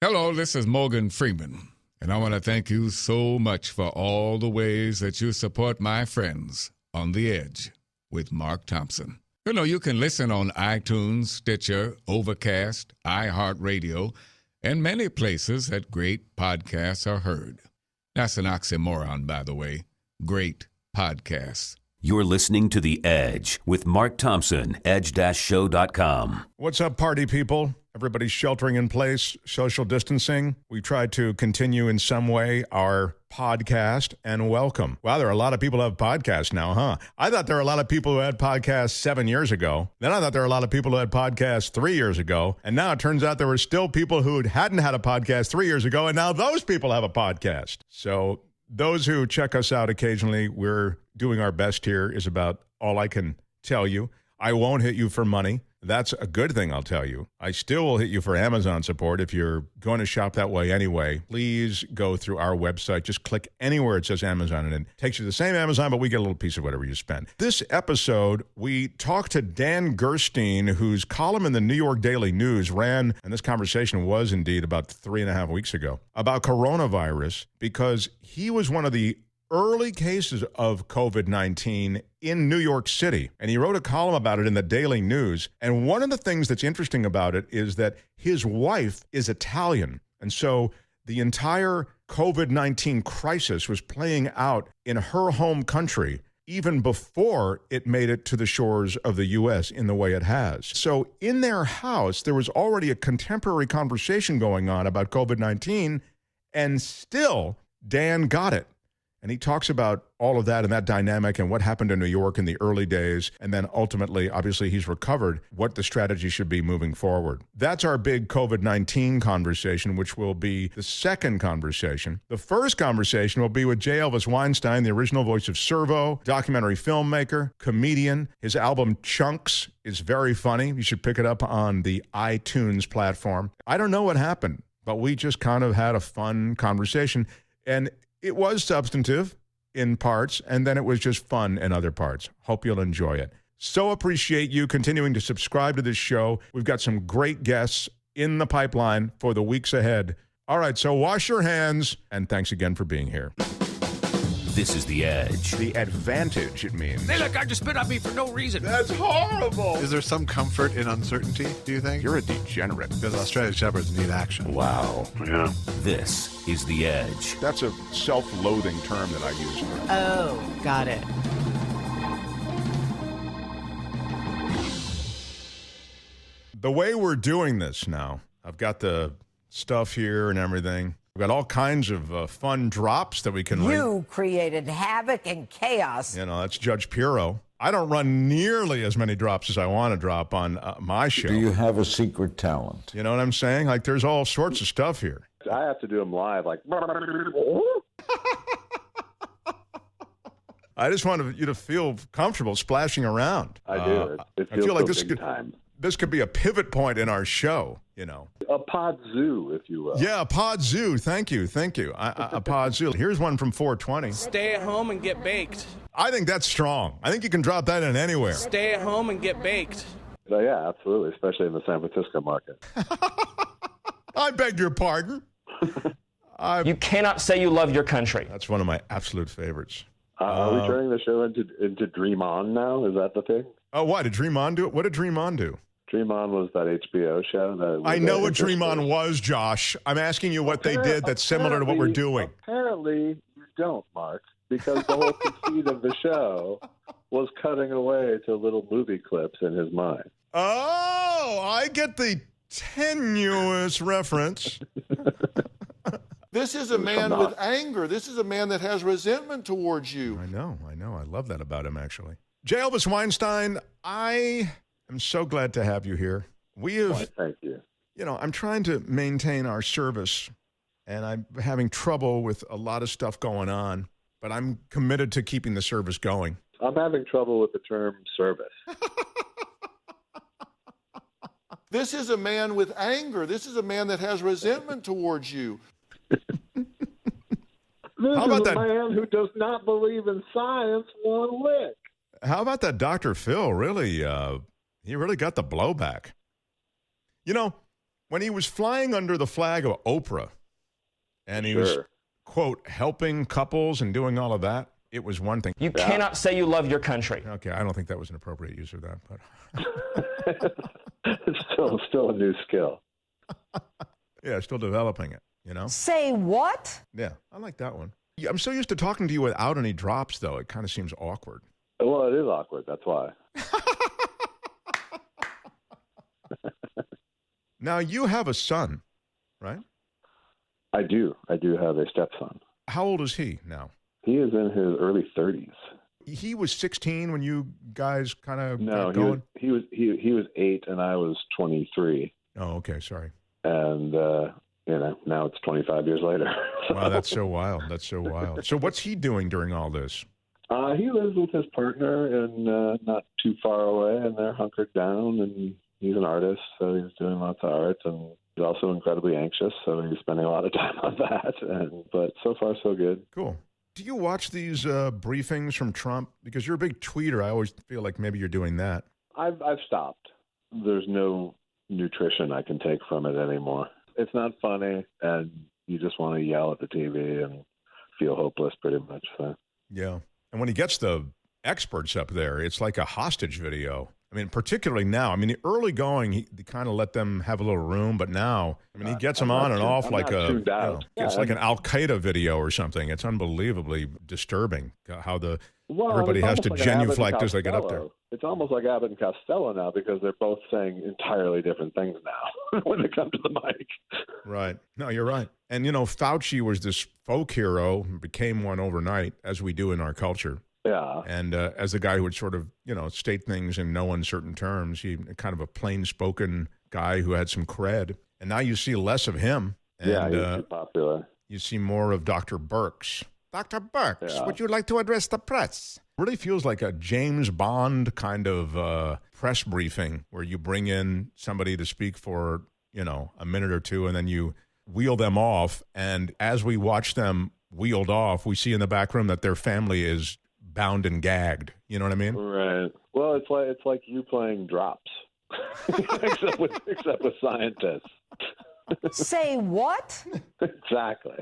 Hello, this is Morgan Freeman, and I want to thank you so much for all the ways that you support my friends on The Edge with Mark Thompson. You know, you can listen on iTunes, Stitcher, Overcast, iHeartRadio, and many places that great podcasts are heard. That's an oxymoron, by the way. Great podcasts. You're listening to The Edge with Mark Thompson, edge-show.com. What's up, party people? Everybody's sheltering in place, social distancing. We tried to continue in some way our podcast, and welcome. Wow, there are a lot of people who have podcasts now, huh? I thought there were a lot of people who had podcasts 7 years ago. Then I thought there were a lot of people who had podcasts 3 years ago. And now it turns out there were still people who hadn't had a podcast 3 years ago, and now those people have a podcast. So those who check us out occasionally, we're doing our best here is about all I can tell you. I won't hit you for money. That's a good thing, I'll tell you. I still will hit you for Amazon support. If you're going to shop that way anyway, please go through our website. Just click anywhere it says Amazon, and it takes you to the same Amazon, but we get a little piece of whatever you spend. This episode, we talked to Dan Gerstein, whose column in the New York Daily News ran, and this conversation was indeed about 3.5 weeks ago, about coronavirus, because he was one of the early cases of COVID-19 in New York City. And he wrote a column about it in the Daily News. And one of the things that's interesting about it is that his wife is Italian. And so the entire COVID-19 crisis was playing out in her home country even before it made it to the shores of the U.S. in the way it has. So in their house, there was already a contemporary conversation going on about COVID-19, and still Dan got it. And he talks about all of that and that dynamic and what happened in New York in the early days. And then ultimately, obviously, he's recovered, what the strategy should be moving forward. That's our big COVID-19 conversation, which will be the second conversation. The first conversation will be with J Elvis Weinstein, the original voice of Servo, documentary filmmaker, comedian. His album Chunks is very funny. You should pick it up on the iTunes platform. I don't know what happened, but we just kind of had a fun conversation. And it was substantive in parts, and then it was just fun in other parts. Hope you'll enjoy it. So appreciate you continuing to subscribe to this show. We've got some great guests in the pipeline for the weeks ahead. All right, so wash your hands, and thanks again for being here. This is The Edge. The advantage, it means. They let guy just spit on me for no reason. That's horrible. Is there some comfort in uncertainty, do you think? You're a degenerate. Because Australian Shepherds need action. Wow. Yeah. This is The Edge. That's a self-loathing term that I use. Oh, got it. The way we're doing this now, I've got the stuff here and everything. We've got all kinds of fun drops that we can read. You created havoc and chaos. You know, that's Judge Pirro. I don't run nearly as many drops as I want to drop on my show. Do you have a secret talent? You know what I'm saying? Like, there's all sorts of stuff here. I have to do them live, like... I just want you to feel comfortable splashing around. I do. It feels I feel like so big time. This could be a pivot point in our show, you know. A pod zoo, if you will. Yeah, a pod zoo. Thank you. A pod zoo. Here's one from 420. Stay at home and get baked. I think that's strong. I think you can drop that in anywhere. Stay at home and get baked. Yeah, absolutely, especially in the San Francisco market. I beg your pardon. You cannot say you love your country. That's one of my absolute favorites. Are we turning the show into Dream On now? Is that the thing? Oh, why? Did Dream On do it? What did Dream On do? Dream On was that HBO show. I know what Dream On was, Josh. I'm asking you what they did that's similar to what we're doing. Apparently, you don't, Mark, because the whole conceit of the show was cutting away to little movie clips in his mind. Oh, I get the tenuous reference. This is a man with anger. This is a man that has resentment towards you. I know. I love that about him, actually. J. Elvis Weinstein, I am so glad to have you here. We have... Why, thank you. You know, I'm trying to maintain our service, and I'm having trouble with a lot of stuff going on, but I'm committed to keeping the service going. I'm having trouble with the term service. This is a man with anger. This is a man that has resentment towards you. This How about is a that? Man who does not believe in science one lick. How about that Dr. Phil? Really, he really got the blowback. You know, When he was flying under the flag of Oprah, and he was, quote, helping couples and doing all of that, it was one thing. You cannot say you love your country. Okay, I don't think that was an appropriate use of that, but It's still a new skill. yeah, still developing it, you know? Say what? Yeah, I like that one. I'm so used to talking to you without any drops, though. It kind of seems awkward. Well, it is awkward. That's why. Now, you have a son, right? I do. I do have a stepson. How old is he now? He is in his early 30s. He was 16 when you guys kind of No, got going? he was 8 and I was 23. Oh, okay, sorry. And now it's 25 years later. Wow, that's so wild. That's so wild. So what's he doing during all this? He lives with his partner and not too far away, and they're hunkered down, and he's an artist, so he's doing lots of art, and he's also incredibly anxious, so he's spending a lot of time on that. But so far, so good. Cool. Do you watch these briefings from Trump? Because you're a big tweeter. I always feel like maybe you're doing that. I've stopped. There's no nutrition I can take from it anymore. It's not funny, and you just want to yell at the TV and feel hopeless pretty much. So. Yeah. And when he gets the experts up there, it's like a hostage video. I mean, particularly now. I mean, the early going, he kind of let them have a little room, but now, I mean, he gets them on and off like it's like an Al Qaeda video or something. It's unbelievably disturbing how everybody has to genuflect as they get up there. It's almost like Abbott and Costello now because they're both saying entirely different things now when they come to the mic. Right. No, you're right. And, Fauci was this folk hero, became one overnight, as we do in our culture. Yeah. And as the guy who would sort of, state things in no uncertain terms, he kind of a plain-spoken guy who had some cred. And now you see less of him. And, he's too popular. You see more of Dr. Birx. Dr. Birx, would you like to address the press? Really feels like a James Bond kind of press briefing where you bring in somebody to speak for, a minute or two, and then you wheel them off. And as we watch them wheeled off, we see in the back room that their family is bound and gagged. You know what I mean? Right. Well, it's like you playing drops, except with scientists. Say what? Exactly.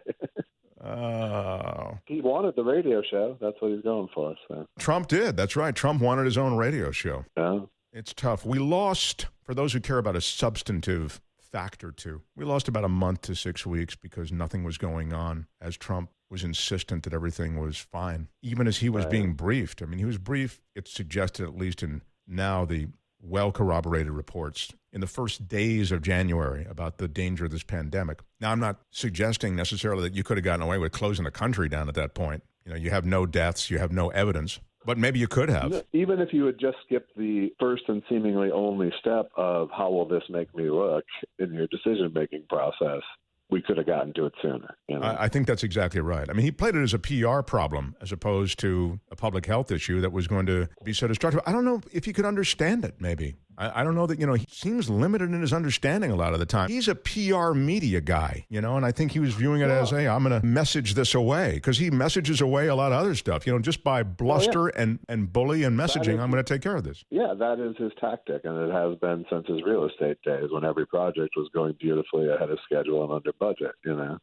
Oh. He wanted the radio show. That's what he's going for. So. Trump did. That's right. Trump wanted his own radio show. Yeah. It's tough. We lost, for those who care about a substantive fact or two, we lost about a month to 6 weeks because nothing was going on as Trump was insistent that everything was fine, even as he was being briefed. I mean, he was briefed, it's suggested, at least in now the well-corroborated reports in the first days of January about the danger of this pandemic. Now, I'm not suggesting necessarily that you could have gotten away with closing the country down at that point. You have no deaths, you have no evidence, but maybe you could have. Even if you had just skipped the first and seemingly only step of how will this make me look in your decision-making process, we could have gotten to it sooner. I think that's exactly right. I mean, he played it as a PR problem as opposed to a public health issue that was going to be so destructive. I don't know if he could understand it, maybe. I don't know that, he seems limited in his understanding a lot of the time. He's a PR media guy, and I think he was viewing it as, hey, I'm going to message this away, because he messages away a lot of other stuff, just by bluster and bully and messaging, I'm going to take care of this. Yeah, that is his tactic, and it has been since his real estate days when every project was going beautifully ahead of schedule and under budget,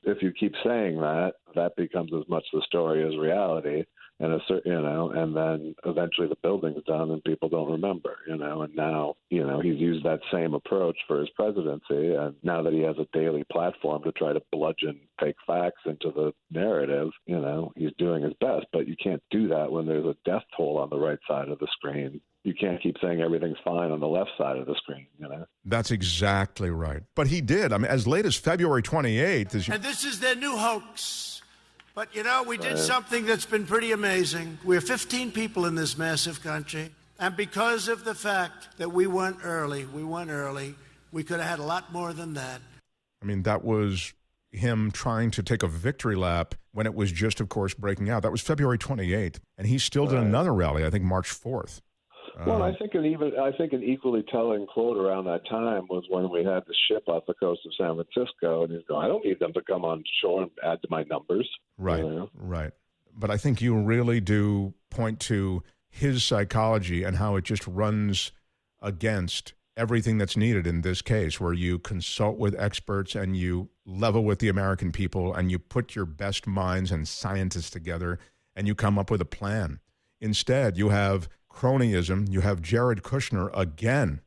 If you keep saying that, that becomes as much the story as reality. And and then eventually the building's done and people don't remember, and now, he's used that same approach for his presidency. And now that he has a daily platform to try to bludgeon fake facts into the narrative, he's doing his best. But you can't do that when there's a death toll on the right side of the screen. You can't keep saying everything's fine on the left side of the screen, That's exactly right. But he did. I mean, as late as February 28th. And this is their new hoax. But, we did something that's been pretty amazing. We're 15 people in this massive country. And because of the fact that we went early, we could have had a lot more than that. I mean, that was him trying to take a victory lap when it was just, of course, breaking out. That was February 28th. And he still did another rally, I think March 4th. Well, I think an equally telling quote around that time was when we had the ship off the coast of San Francisco, and he's going, I don't need them to come on shore and add to my numbers. Right, right. But I think you really do point to his psychology and how it just runs against everything that's needed in this case, where you consult with experts and you level with the American people and you put your best minds and scientists together and you come up with a plan. Instead, you have cronyism. You have Jared Kushner again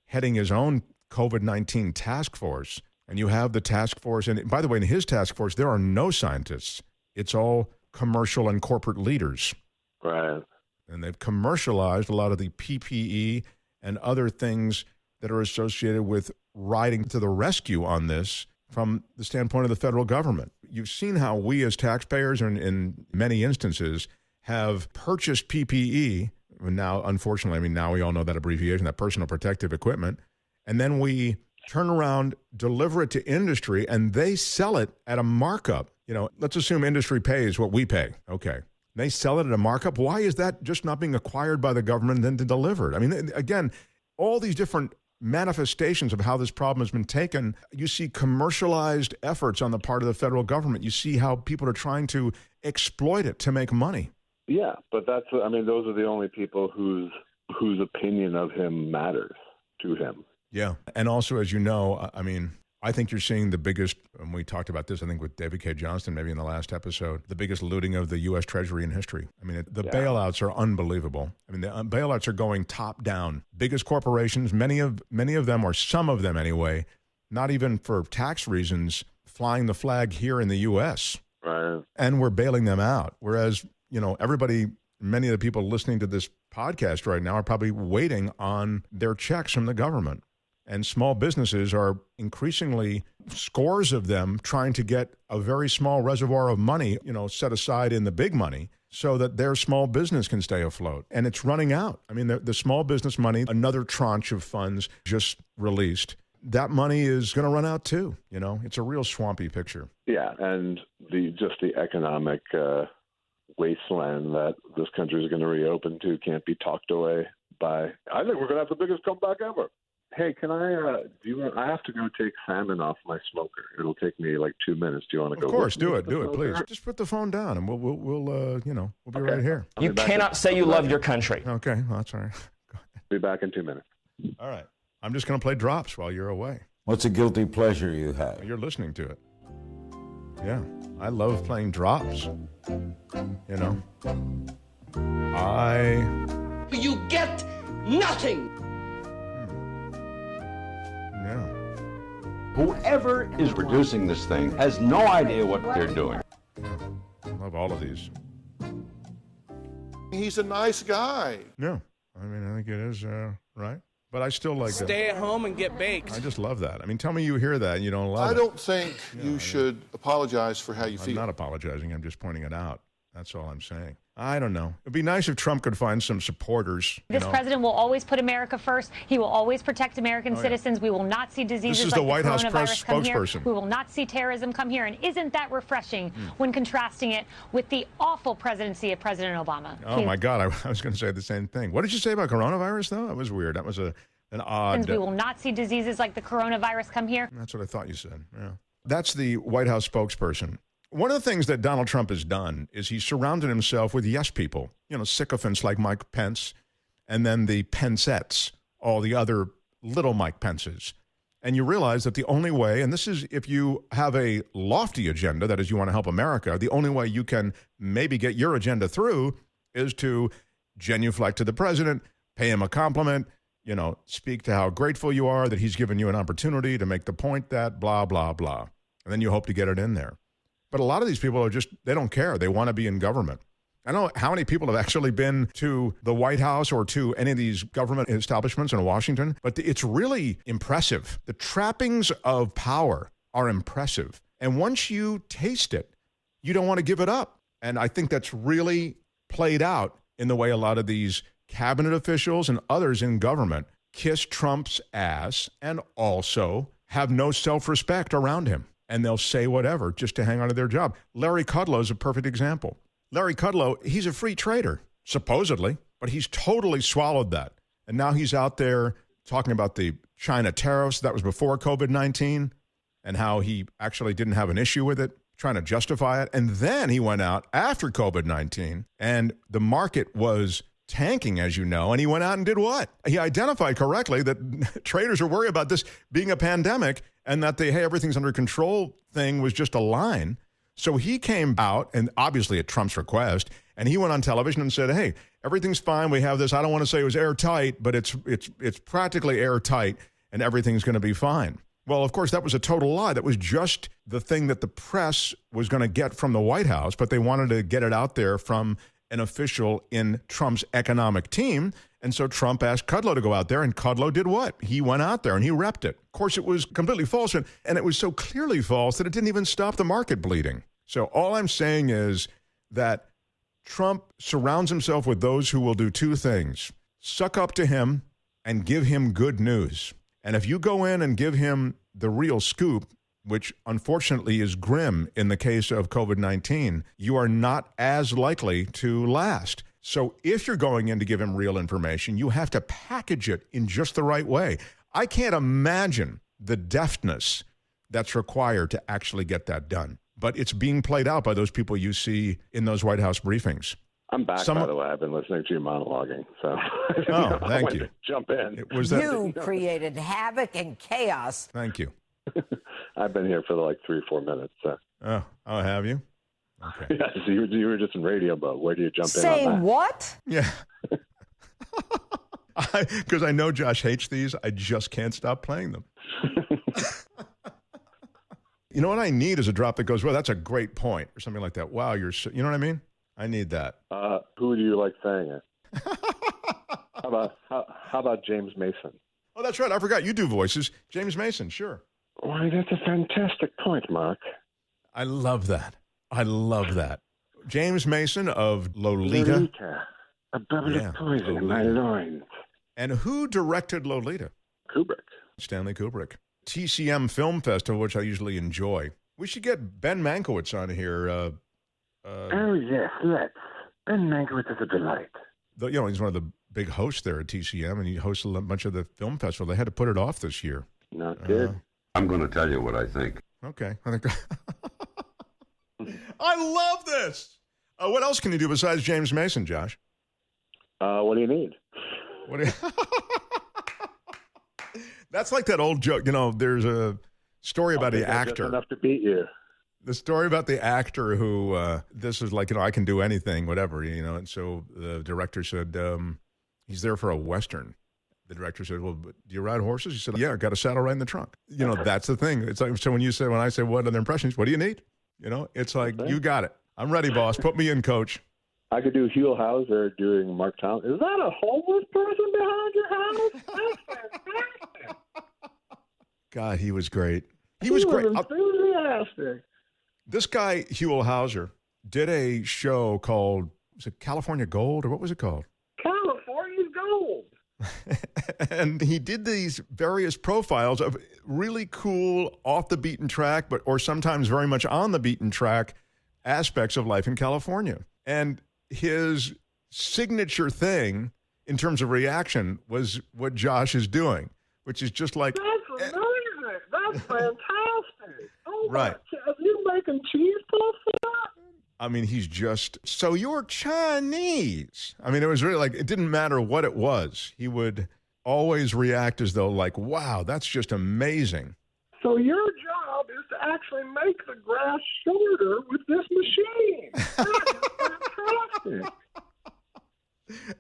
heading his own COVID-19 task force. And you have the task force. And by the way, in his task force, there are no scientists. It's all commercial and corporate leaders. Right. And they've commercialized a lot of the PPE and other things that are associated with riding to the rescue on this from the standpoint of the federal government. You've seen how we as taxpayers, and in many instances, have purchased PPE. Now, unfortunately, now we all know that abbreviation, that personal protective equipment. And then we turn around, deliver it to industry, and they sell it at a markup. Let's assume industry pays what we pay. Okay. They sell it at a markup. Why is that just not being acquired by the government and then delivered? Again, all these different manifestations of how this problem has been taken. You see commercialized efforts on the part of the federal government. You see how people are trying to exploit it to make money. Yeah, but those are the only people whose opinion of him matters to him. Yeah. And also, as you know, I think you're seeing the biggest, and we talked about this, I think, with David K. Johnston, maybe in the last episode, the biggest looting of the U.S. Treasury in history. The bailouts are unbelievable. The bailouts are going top down. Biggest corporations, many of them, or some of them anyway, not even for tax reasons, flying the flag here in the U.S. Right. And we're bailing them out. Whereas, many of the people listening to this podcast right now are probably waiting on their checks from the government. And small businesses are increasingly, scores of them, trying to get a very small reservoir of money, set aside in the big money so that their small business can stay afloat. And it's running out. The small business money, another tranche of funds just released, that money is going to run out too. It's a real swampy picture. Yeah, and the economic wasteland that this country is going to reopen to can't be talked away by. I think we're going to have the biggest comeback ever. Hey, can I? I have to go take salmon off my smoker. It'll take me like 2 minutes. Do you want to go? Of course, do it, please. Just put the phone down, and we'll be right here. You cannot say you love your country. Okay, well, that's all right. Be back in 2 minutes. All right, I'm just going to play drops while you're away. What's a guilty pleasure you have? You're listening to it. Yeah, I love playing drops. You get nothing. Yeah. Whoever is producing this thing has no idea what they're doing. Yeah. I love all of these. He's a nice guy. Yeah. I think it is, right? But I still like that. Stay at home and get baked. I just love that. Tell me you hear that and you don't love it. I don't think you should apologize for how you feel. I'm not apologizing. I'm just pointing it out. That's all I'm saying. I don't know. It'd be nice if Trump could find some supporters. This president will always put America first. He will always protect American citizens. We will not see diseases this is like the White House press come spokesperson. Here. We will not see terrorism come here. And isn't that refreshing when contrasting it with the awful presidency of President Obama? Oh, my God. I was going to say the same thing. What did you say about coronavirus, though? That was weird. That was an odd... We will not see diseases like the coronavirus come here. That's what I thought you said. Yeah. That's the White House spokesperson. One of the things that Donald Trump has done is he's surrounded himself with yes people, sycophants like Mike Pence, and then the Pencettes, all the other little Mike Pences. And you realize that the only way, and this is if you have a lofty agenda, that is you want to help America, the only way you can maybe get your agenda through is to genuflect to the president, pay him a compliment, speak to how grateful you are that he's given you an opportunity to make the point that blah, blah, blah. And then you hope to get it in there. But a lot of these people they don't care. They want to be in government. I don't know how many people have actually been to the White House or to any of these government establishments in Washington, but it's really impressive. The trappings of power are impressive. And once you taste it, you don't want to give it up. And I think that's really played out in the way a lot of these cabinet officials and others in government kiss Trump's ass and also have no self-respect around him. And they'll say whatever just to hang on to their job. Larry Kudlow is a perfect example. Larry Kudlow, he's a free trader, supposedly, but he's totally swallowed that. And now he's out there talking about the China tariffs. That was before COVID-19 and how he actually didn't have an issue with it, trying to justify it. And then he went out after COVID-19 and the market was tanking, as you know, and he went out and did what? He identified correctly that traders are worried about this being a pandemic and that the, hey, everything's under control thing was just a line. So he came out, and obviously at Trump's request, and he went on television and said, hey, everything's fine. We have this. I don't want to say it was airtight, but it's practically airtight, and everything's going to be fine. Well, of course, that was a total lie. That was just the thing that the press was going to get from the White House, but they wanted to get it out there from an official in Trump's economic team. And so Trump asked Kudlow to go out there, and Kudlow did what? He went out there and he repped it. Of course, it was completely false, and it was so clearly false that it didn't even stop the market bleeding. So all I'm saying is that Trump surrounds himself with those who will do two things: suck up to him and give him good news. And if you go in and give him the real scoop, which unfortunately is grim in the case of COVID-19, you are not as likely to last. So if you're going in to give him real information, you have to package it in just the right way. I can't imagine the deftness that's required to actually get that done. But it's being played out by those people you see in those White House briefings. I'm back, by the way. I've been listening to you monologuing, so oh, thank you. Jump in. You created havoc and chaos. Thank you. I've been here for like 3 or 4 minutes. So. Oh, have you? Okay. Yeah, so you were just in radio mode. Where do you jump in on Say that? what? Yeah. Because I know Josh hates these. I just can't stop playing them. You know what I need is a drop that goes, well, that's a great point, or something like that. Wow, you know what I mean? I need that. Who do you like saying it? How about James Mason? Oh, that's right. I forgot. You do voices. James Mason, sure. Why, that's a fantastic point, Mark. I love that. James Mason of Lolita. A bubbly poison in my loins. And who directed Lolita? Kubrick. Stanley Kubrick. TCM Film Festival, which I usually enjoy. We should get Ben Mankiewicz on here. Oh, yes, let's. Ben Mankiewicz is a delight. He's one of the big hosts there at TCM, and he hosts a bunch of the film festival. They had to put it off this year. Not good. I'm going to tell you what I think. Okay. I love this. What else can you do besides James Mason, Josh? What do you need? That's like that old joke. There's a story about the actor. Enough to beat you. The story about the actor who, this is like, I can do anything, whatever, and so the director said, he's there for a Western. The director said, well, do you ride horses? He said, yeah, got a saddle right in the trunk. That's the thing. It's like, so when I say, what other impressions, what do you need? It's like, you got it. I'm ready, boss. Put me in, coach. I could do Huell Howser doing Mark Thompson. Is that a homeless person behind your house? That's fantastic. God, he was great. He was great. Enthusiastic. This guy, Huell Howser, did a show called, was it California Gold, or what was it called? California Gold. And he did these various profiles of really cool, off the beaten track, or sometimes very much on the beaten track aspects of life in California. And his signature thing in terms of reaction was what Josh is doing, which is just like... That's amazing. That's fantastic. Oh, right. Are you making cheese puffs for that? I mean, he's just, so you're Chinese. I mean, it was really like, it didn't matter what it was. He would always react as though like, wow, that's just amazing. So your job is to actually make the grass shorter with this machine. That is fantastic.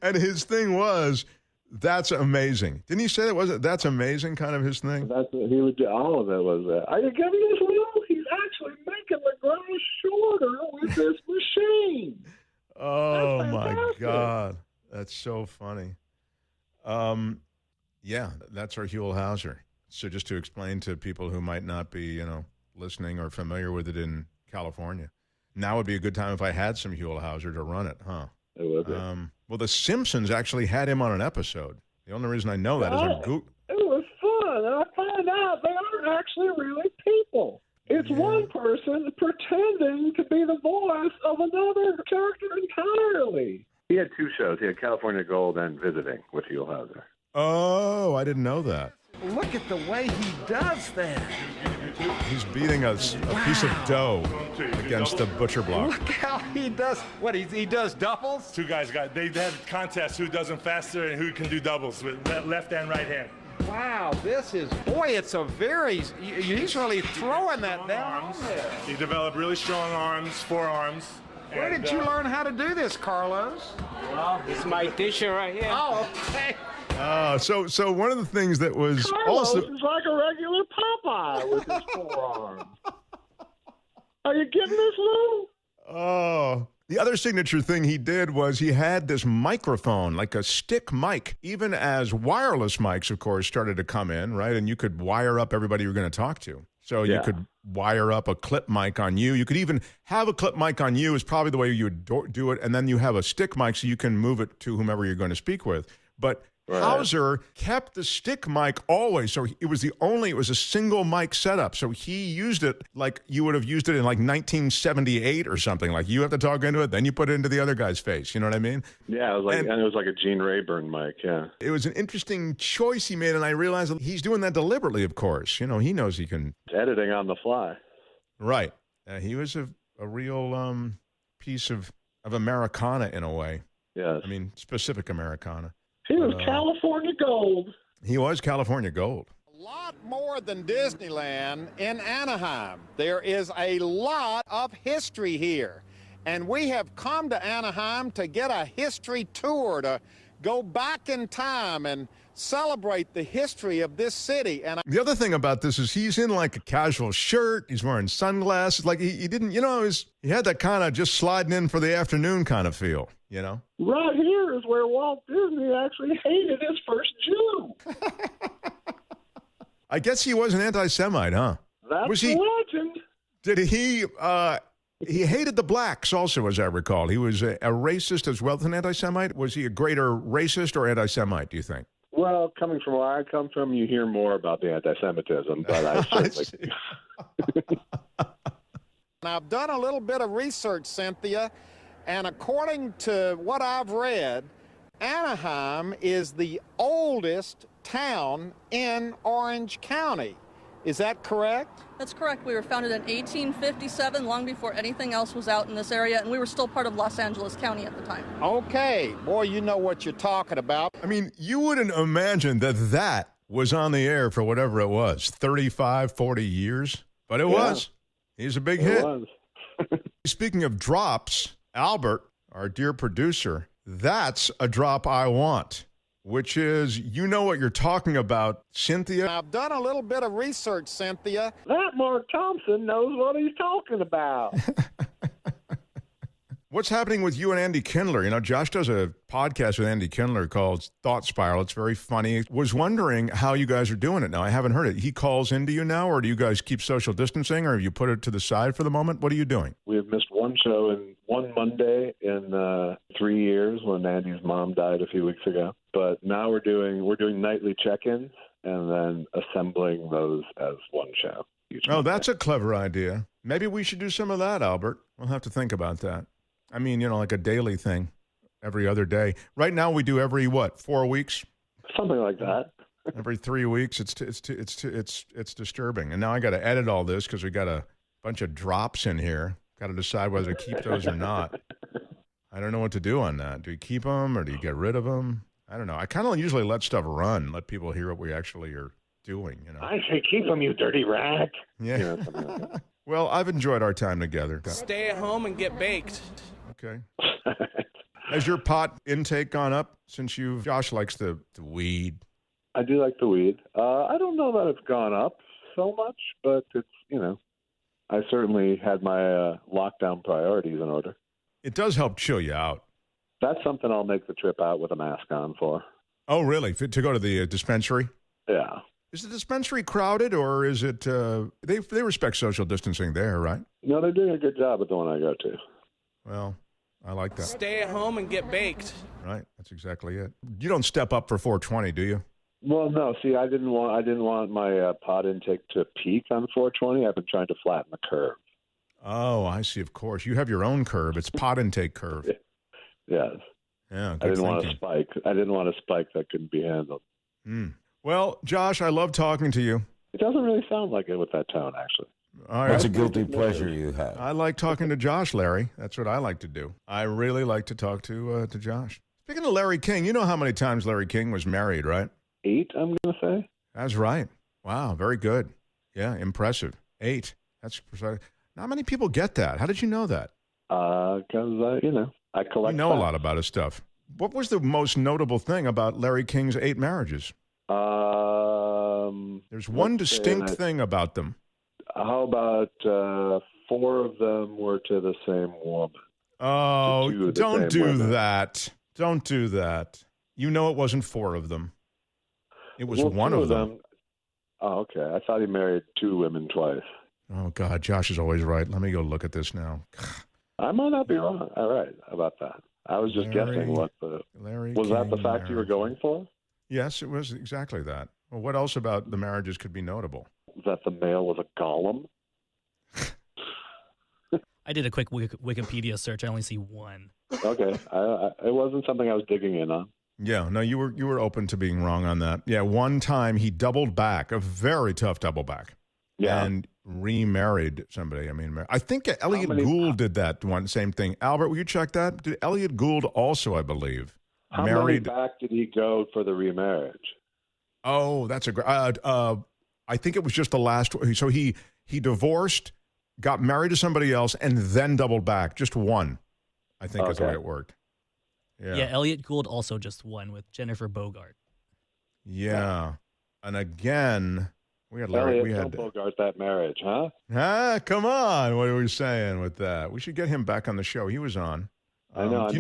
And his thing was, that's amazing. Didn't he say that? Was it that's amazing kind of his thing? That's what he would do. All of it was that. Are you giving this real? He's actually making the grass shorter with this machine. Oh my God. That's so funny. Yeah, that's our Huell Howser. So just to explain to people who might not be, listening or familiar with it in California, now would be a good time if I had some Huell Howser to run it, huh? It would be. Well, The Simpsons actually had him on an episode. The only reason I know that is on Google. It was fun, and I found out they aren't actually really people. It's one person pretending to be the voice of another character entirely. He had 2 shows. He had California Gold and Visiting with Huell Howser. Oh, I didn't know that. Look at the way he does that. He's beating a piece of dough against the butcher block. Look how he does. What, he does doubles? Two guys they have contests who does them faster and who can do doubles with left and right hand. Wow, it's a very, he's really throwing that down there. He developed really strong arms, forearms. Where did you learn how to do this, Carlos? Well, it's my teacher right here. Oh, okay. So one of the things that was Carlos also is like a regular Popeye with his forearm. Are you getting this, Lou? Oh. The other signature thing he did was he had this microphone, like a stick mic, even as wireless mics, of course, started to come in, right? And you could wire up everybody you're going to talk to. So you could wire up a clip mic on you. You could even have a clip mic on you is probably the way you would do it. And then you have a stick mic so you can move it to whomever you're going to speak with. But Howser kept the stick mic always. So it was a single mic setup. So he used it like you would have used it in like 1978 or something. Like you have to talk into it, then you put it into the other guy's face. You know what I mean? Yeah, it was like a Gene Rayburn mic, yeah. It was an interesting choice he made, and I realized that he's doing that deliberately, of course. You know, he knows he can. Editing on the fly. Right. He was a real piece of Americana in a way. Yes. I mean, specific Americana. He was California gold. He was California gold. A lot more than Disneyland in Anaheim. There is a lot of history here. And we have come to Anaheim to get a history tour, to go back in time and celebrate the history of this city. And the other thing about this is he's in like a casual shirt. He's wearing sunglasses. Like he didn't, he had that kind of just sliding in for the afternoon kind of feel, you know? Right here is where Walt Disney actually hated his first Jew. I guess he was an anti-Semite, huh? That's the legend. Did he hated the blacks also, as I recall. He was a racist as well as an anti-Semite. Was he a greater racist or anti-Semite, do you think? Well, coming from where I come from, you hear more about the anti-Semitism, but I certainly... I've done a little bit of research, Cynthia, and according to what I've read, Anaheim is the oldest town in Orange County. Is that correct? That's correct. We were founded in 1857, long before anything else was out in this area, and we were still part of Los Angeles County at the time. Okay. Boy, you know what you're talking about. I mean, you wouldn't imagine that was on the air for whatever it was, 35, 40 years, but it was. He's a big hit. Was. Speaking of drops, Albert, our dear producer, that's a drop I want. Which is, you know what you're talking about, Cynthia. I've done a little bit of research, Cynthia. That Mark Thompson knows what he's talking about. What's happening with you and Andy Kindler? You know, Josh does a podcast with Andy Kindler called Thought Spiral. It's very funny. Was wondering how you guys are doing it now. I haven't heard it. He calls into you now, or do you guys keep social distancing, or have you put it to the side for the moment? What are you doing? We have missed one show in one Monday in 3 years when Andy's mom died a few weeks ago. But now we're doing nightly check-ins and then assembling those as one show. Oh, that's a clever idea. Maybe we should do some of that, Albert. We'll have to think about that. I mean, like a daily thing, every other day. Right now, we do every 4 weeks? Something like that. Every 3 weeks. It's disturbing. And now I got to edit all this because we got a bunch of drops in here. Got to decide whether to keep those or not. I don't know what to do on that. Do you keep them or do you get rid of them? I don't know. I kind of usually let stuff run, let people hear what we actually are doing. I say keep them, you dirty rat. Yeah. Well, I've enjoyed our time together. Stay at home and get baked. Okay. Has your pot intake gone up since Josh likes the weed? I do like the weed. I don't know that it's gone up so much, but it's, I certainly had my lockdown priorities in order. It does help chill you out. That's something I'll make the trip out with a mask on for. Oh, really? To go to the dispensary? Yeah. Is the dispensary crowded, or is it, they respect social distancing there, right? No, they're doing a good job at the one I go to. Well, I like that. Stay at home and get baked. Right. That's exactly it. You don't step up for 420, do you? Well, no. See, I didn't want my pot intake to peak on 420. I've been trying to flatten the curve. Oh, I see. Of course. You have your own curve. It's pot intake curve. Yes. Yeah. I didn't want a spike. I didn't want a spike that couldn't be handled. Well, Josh, I love talking to you. It doesn't really sound like it with that tone, actually. All right. What's a guilty pleasure you have? I like talking to Josh, Larry. That's what I like to do. I really like to talk to Josh. Speaking of Larry King, you know how many times Larry King was married, right? 8, I'm going to say. That's right. Wow, very good. Yeah, impressive. 8. That's precise. Not many people get that. How did you know that? Because, I collect. You know a lot about his stuff. What was the most notable thing about Larry King's 8 marriages? There's one distinct thing about them. How about 4 of them were to the same woman? Oh, don't do that. Don't do that. You know it wasn't 4 of them. It was one of them. Oh, okay. I thought he married 2 women twice. Oh, God. Josh is always right. Let me go look at this now. I might not be wrong. All right about that. I was just guessing what the... Larry was King that the fact you were going for? Yes, it was exactly that. Well, what else about the marriages could be notable? That the male was a golem? I did a quick Wikipedia search. I only see 1. Okay. It wasn't something I was digging in on. Yeah, no, you were open to being wrong on that. Yeah, one time he doubled back, a very tough double back. Yeah. And remarried somebody. I mean, I think Elliot Gould did that same thing. Albert, will you check that? Did Elliot Gould also, I believe, How many back did he go for the remarriage? Oh, that's a great... I think it was just the last... So he divorced, got married to somebody else, and then doubled back. Just one. I think that's the way it worked. Yeah, Elliot Gould also just won with Jennifer Bogart. Yeah. And again... We had Larry. Elliot, don't bogart that marriage, huh? Come on. What are we saying with that? We should get him back on the show. He was on. I know. Do you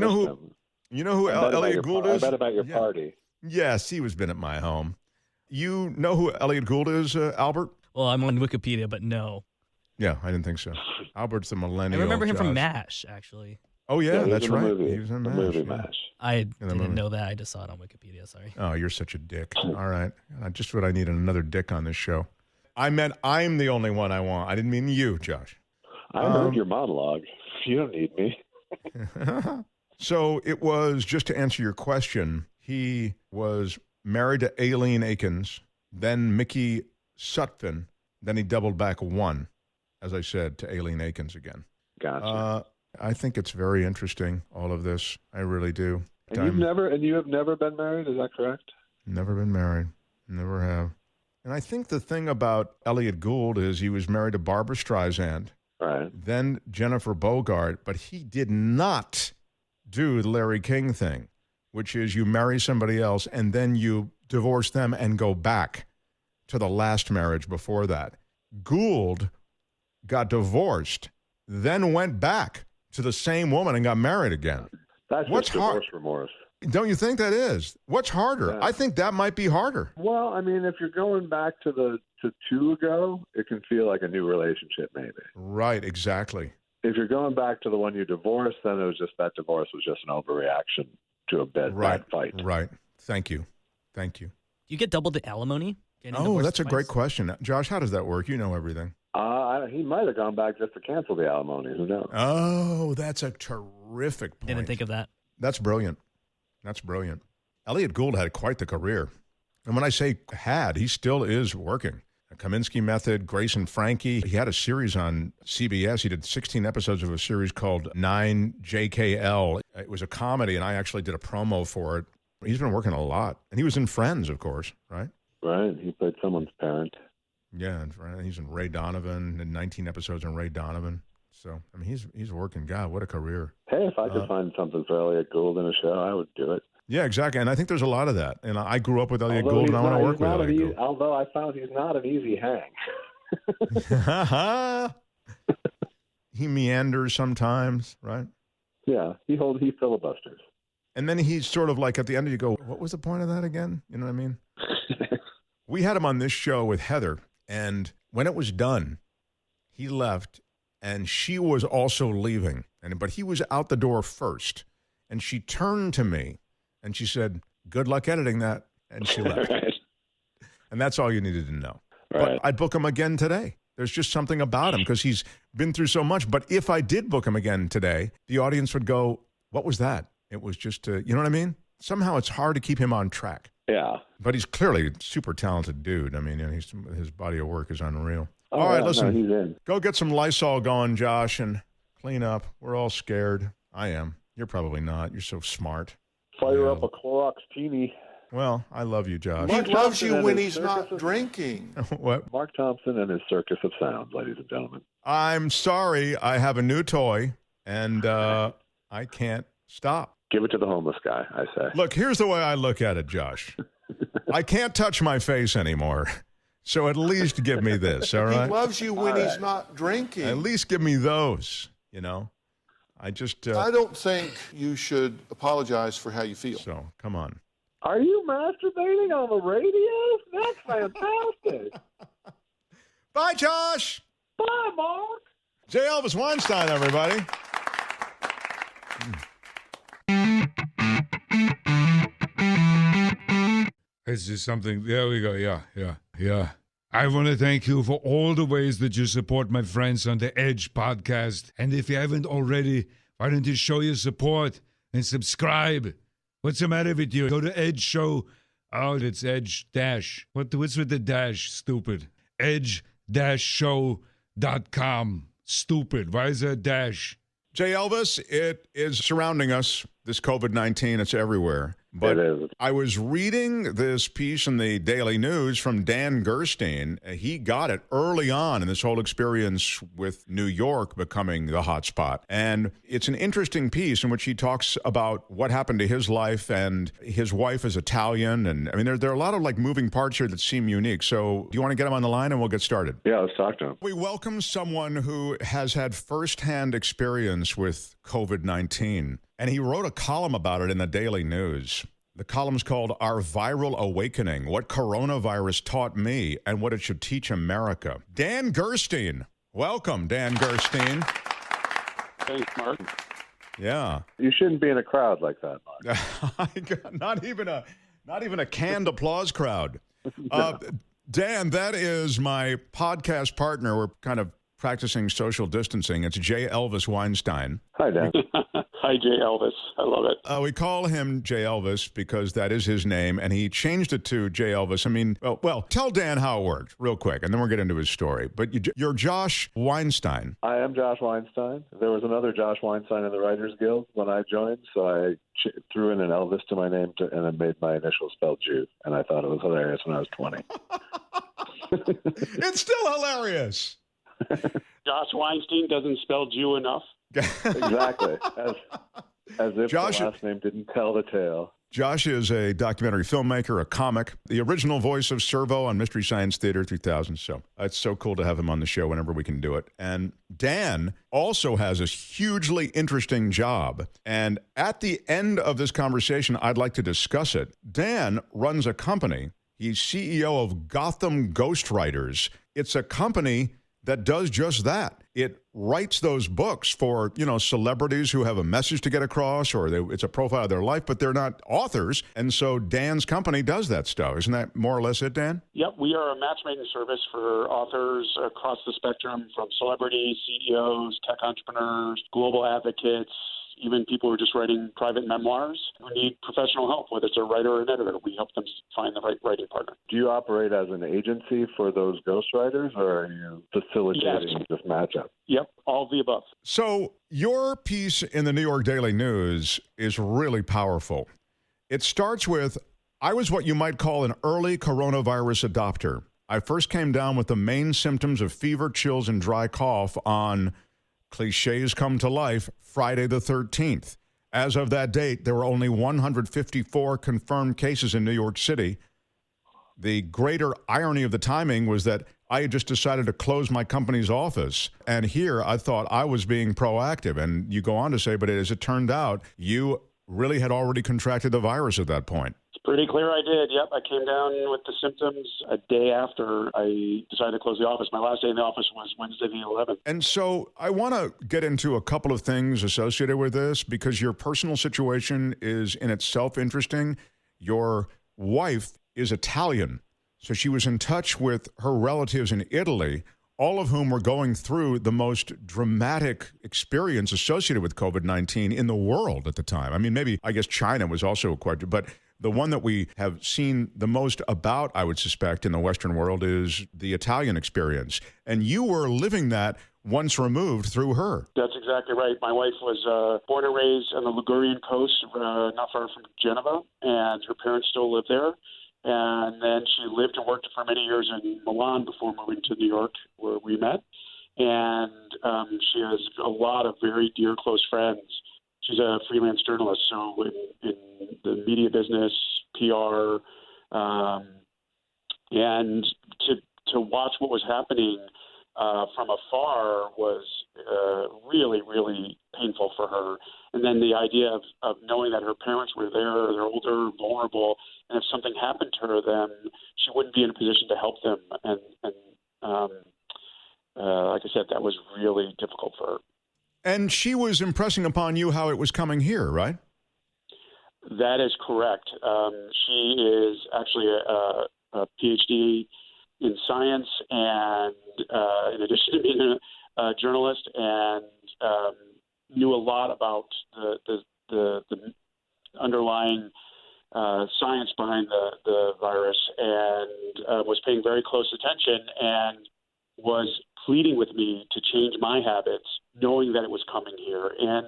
know who Elliot Gould is? I bet about your party. Yes, he was been at my home. You know who Elliot Gould is, Albert? Well, I'm on Wikipedia, but no. Yeah, I didn't think so. Albert's the millennial. I remember him from MASH, actually. Oh, yeah, that's right. Movie. He was in the MASH. Movie MASH. I didn't know that. I just saw it on Wikipedia. Sorry. Oh, you're such a dick. All right. Just what I need, another dick on this show. I meant I'm the only one I want. I didn't mean you, Josh. I heard your monologue. You don't need me. So it was, just to answer your question, he was married to Aileen Akins, then Mickey Sutphin, then he doubled back one, as I said, to Aileen Akins again. Gotcha. I think it's very interesting, all of this. I really do. And you have never been married, is that correct? Never been married. Never have. And I think the thing about Elliot Gould is he was married to Barbra Streisand, right? Then Jennifer Bogart, but he did not do the Larry King thing, which is you marry somebody else and then you divorce them and go back to the last marriage before that. Gould got divorced, then went back to the same woman and got married again. That's just divorce remorse. Don't you think that is? What's harder? Yeah. I think that might be harder. Well, I mean, if you're going back to 2 ago, it can feel like a new relationship, maybe. Right, exactly. If you're going back to the one you divorced, then it was just that divorce was just an overreaction to a bad fight. Right. Thank you. Do you get double the alimony? Oh, that's a great question. Josh, how does that work? You know everything. He might have gone back just to cancel the alimony. Who knows? Oh, that's a terrific point. Didn't think of that. That's brilliant. Elliot Gould had quite the career. And when I say had, he still is working. The Kaminsky Method, Grace and Frankie. He had a series on CBS. He did 16 episodes of a series called 9JKL. It was a comedy, and I actually did a promo for it. He's been working a lot. And he was in Friends, of course, right? Right. He played someone's parent. Yeah, and he's in Ray Donovan, and 19 episodes on Ray Donovan. So, I mean, he's working. God, what a career. Hey, if I could find something for Elliot Gould in a show, I would do it. Yeah, exactly. And I think there's a lot of that. And I grew up with Elliot Gould, and I want to work with Elliot Gould. Although I found he's not an easy hang. He meanders sometimes, right? Yeah, he filibusters. And then he's sort of like at the end, you go, what was the point of that again? You know what I mean? We had him on this show with Heather, and when it was done, he left. And she was also leaving, but he was out the door first. And she turned to me, and she said, "Good luck editing that." And she left. Right. And that's all you needed to know. Right. But I'd book him again today. There's just something about him because he's been through so much. But if I did book him again today, the audience would go, "What was that?" It was just, you know what I mean? Somehow it's hard to keep him on track. Yeah. But he's clearly a super talented dude. I mean, his body of work is unreal. Oh, all right, yeah, listen. no, he's in. Go get some Lysol going, Josh, and clean up. We're all scared. I am. You're probably not. You're so smart. Fire up a Clorox teeny. Well, I love you, Josh. He loves you when he's not drinking. What? Mark Thompson and his circus of sounds, ladies and gentlemen. I'm sorry. I have a new toy, and I can't stop. Give it to the homeless guy, I say. Look, here's the way I look at it, Josh. I can't touch my face anymore, so at least give me this, all right? He loves you when he's not drinking. At least give me those, you know? I just... I don't think you should apologize for how you feel. So, come on. Are you masturbating on the radio? That's fantastic. Bye, Josh. Bye, Mark. J Elvis Weinstein, everybody. It's just something. There we go. Yeah. I want to thank you for all the ways that you support my friends on the Edge podcast. And if you haven't already, why don't you show your support and subscribe? What's the matter with you? Go to Edge Show. Oh, it's Edge Dash. What's with the dash? Stupid. Edge-show.com. Stupid. Why is there a dash? J Elvis, it is surrounding us, this COVID-19. It's everywhere. But It is. I was reading this piece in the Daily News from Dan Gerstein. He got it early on in this whole experience with New York becoming the hot spot. And it's an interesting piece in which he talks about what happened to his life, and his wife is Italian. And I mean, there are a lot of like moving parts here that seem unique. So do you want to get him on the line and we'll get started? Yeah, let's talk to him. We welcome someone who has had firsthand experience with COVID-19. And he wrote a column about it in the Daily News. The column's called Our Viral Awakening, What Coronavirus Taught Me and What It Should Teach America. Dan Gerstein. Welcome, Dan Gerstein. Thanks, Mark. Yeah. You shouldn't be in a crowd like that, Mark. Not even a canned applause crowd. Dan, that is my podcast partner. We're kind of practicing social distancing. It's J Elvis Weinstein. Hi, Dan. Hi, J Elvis. I love it. We call him J Elvis because that is his name, and he changed it to J Elvis. I mean, well, tell Dan how it worked real quick, and then we'll get into his story. But you're Josh Weinstein. I am Josh Weinstein. There was another Josh Weinstein in the Writers Guild when I joined, so I threw in an Elvis to my name and I made my initials spelled Jew, and I thought it was hilarious when I was 20. It's still hilarious. Josh Weinstein doesn't spell Jew enough. Exactly. As if Josh, the last name didn't tell the tale. Josh is a documentary filmmaker, a comic, the original voice of Servo on Mystery Science Theater 3000. So it's so cool to have him on the show whenever we can do it. And Dan also has a hugely interesting job. And at the end of this conversation, I'd like to discuss it. Dan runs a company. He's CEO of Gotham Ghostwriters. It's a company that does just that. It writes those books for, celebrities who have a message to get across, or it's a profile of their life, but they're not authors. And so Dan's company does that stuff. Isn't that more or less it, Dan? Yep, we are a matchmaking service for authors across the spectrum, from celebrities, CEOs, tech entrepreneurs, global advocates, even people who are just writing private memoirs who need professional help, whether it's a writer or an editor. We help them find the right writing partner. Do you operate as an agency for those ghostwriters, or are you facilitating this matchup? Yep, all of the above. So your piece in the New York Daily News is really powerful. It starts with, I was what you might call an early coronavirus adopter. I first came down with the main symptoms of fever, chills, and dry cough on cliches come to life, Friday the 13th. As of that date, there were only 154 confirmed cases in New York City. The greater irony of the timing was that I had just decided to close my company's office. And here I thought I was being proactive. And you go on to say, but as it turned out, you really had already contracted the virus at that point. It's pretty clear I did. Yep, I came down with the symptoms a day after I decided to close the office. My last day in the office was Wednesday the 11th. And so I want to get into a couple of things associated with this, because your personal situation is in itself interesting. Your wife is Italian, so she was in touch with her relatives in Italy, all of whom were going through the most dramatic experience associated with COVID-19 in the world at the time. I mean, I guess China was also quite, but The one that we have seen the most about, I would suspect, in the Western world is the Italian experience. And you were living that once removed through her. That's exactly right. My wife was born and raised on the Ligurian coast, not far from Genova, and her parents still live there. And then she lived and worked for many years in Milan before moving to New York, where we met. And she has a lot of very dear, close friends. She's a freelance journalist, so in the media business, PR, and to watch what was happening from afar was really, really painful for her. And then the idea of knowing that her parents were there, they're older, vulnerable, and if something happened to her, then she wouldn't be in a position to help them. And like I said, that was really difficult for her. And she was impressing upon you how it was coming here, right? That is correct. She is actually a PhD in science, and in addition to being a journalist, and knew a lot about the underlying science behind the virus, and was paying very close attention, and was pleading with me to change my habits, knowing that it was coming here. And,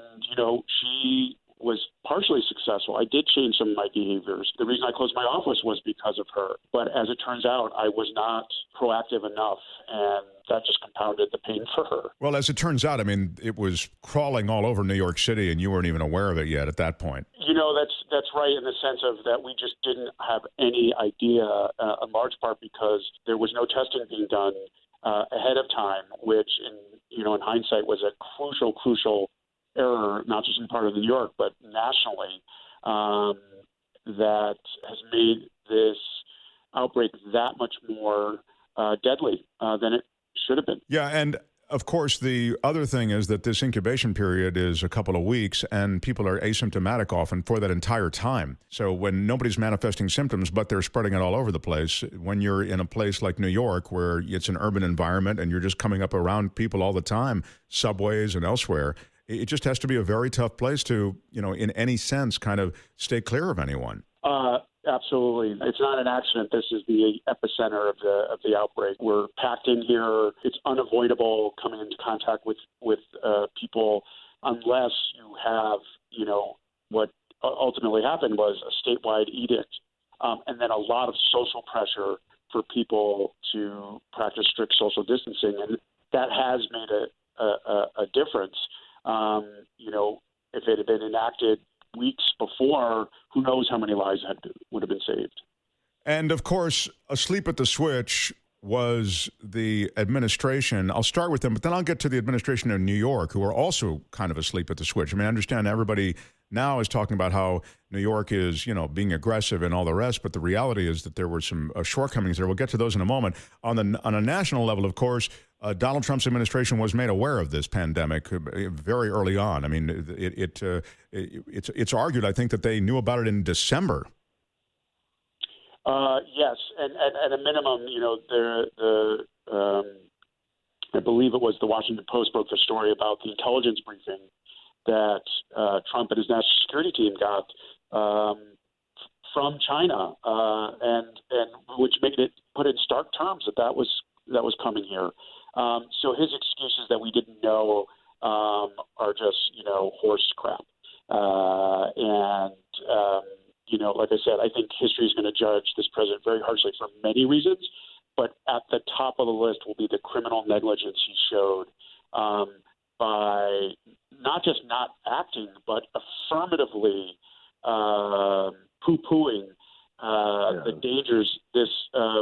she was partially successful. I did change some of my behaviors. The reason I closed my office was because of her. But as it turns out, I was not proactive enough, and that just compounded the pain for her. Well, as it turns out, I mean, it was crawling all over New York City, and you weren't even aware of it yet at that point. That's right, in the sense of that we just didn't have any idea, in large part because there was no testing being done ahead of time, which in hindsight was a crucial error, not just in part of New York, but nationally, that has made this outbreak that much more deadly than it should have been. Yeah, and of course, the other thing is that this incubation period is a couple of weeks, and people are asymptomatic often for that entire time. So when nobody's manifesting symptoms, but they're spreading it all over the place, when you're in a place like New York, where it's an urban environment and you're just coming up around people all the time, subways and elsewhere, it just has to be a very tough place to, in any sense, kind of stay clear of anyone. Absolutely. It's not an accident. This is the epicenter of the outbreak. We're packed in here. It's unavoidable coming into contact with people unless you have, what ultimately happened was a statewide edict, and then a lot of social pressure for people to practice strict social distancing, and that has made a difference. If it had been enacted weeks before, who knows how many lives would have been saved. And of course, asleep at the switch was the administration. I'll start with them, but then I'll get to the administration in New York, who are also kind of asleep at the switch. I mean, I understand everybody now is talking about how New York is, being aggressive and all the rest, but the reality is that there were some shortcomings there. We'll get to those in a moment. On a national level, of course, Donald Trump's administration was made aware of this pandemic very early on. I mean, it's argued, I think, that they knew about it in December. Yes, and at a minimum, I believe it was the Washington Post broke the story about the intelligence briefing that Trump and his national security team got from China, and which made it put in stark terms that was coming here. So his excuses that we didn't know are just horse crap, like I said, I think history is going to judge this president very harshly for many reasons, but at the top of the list will be the criminal negligence he showed by not just not acting, but affirmatively poo-pooing the dangers this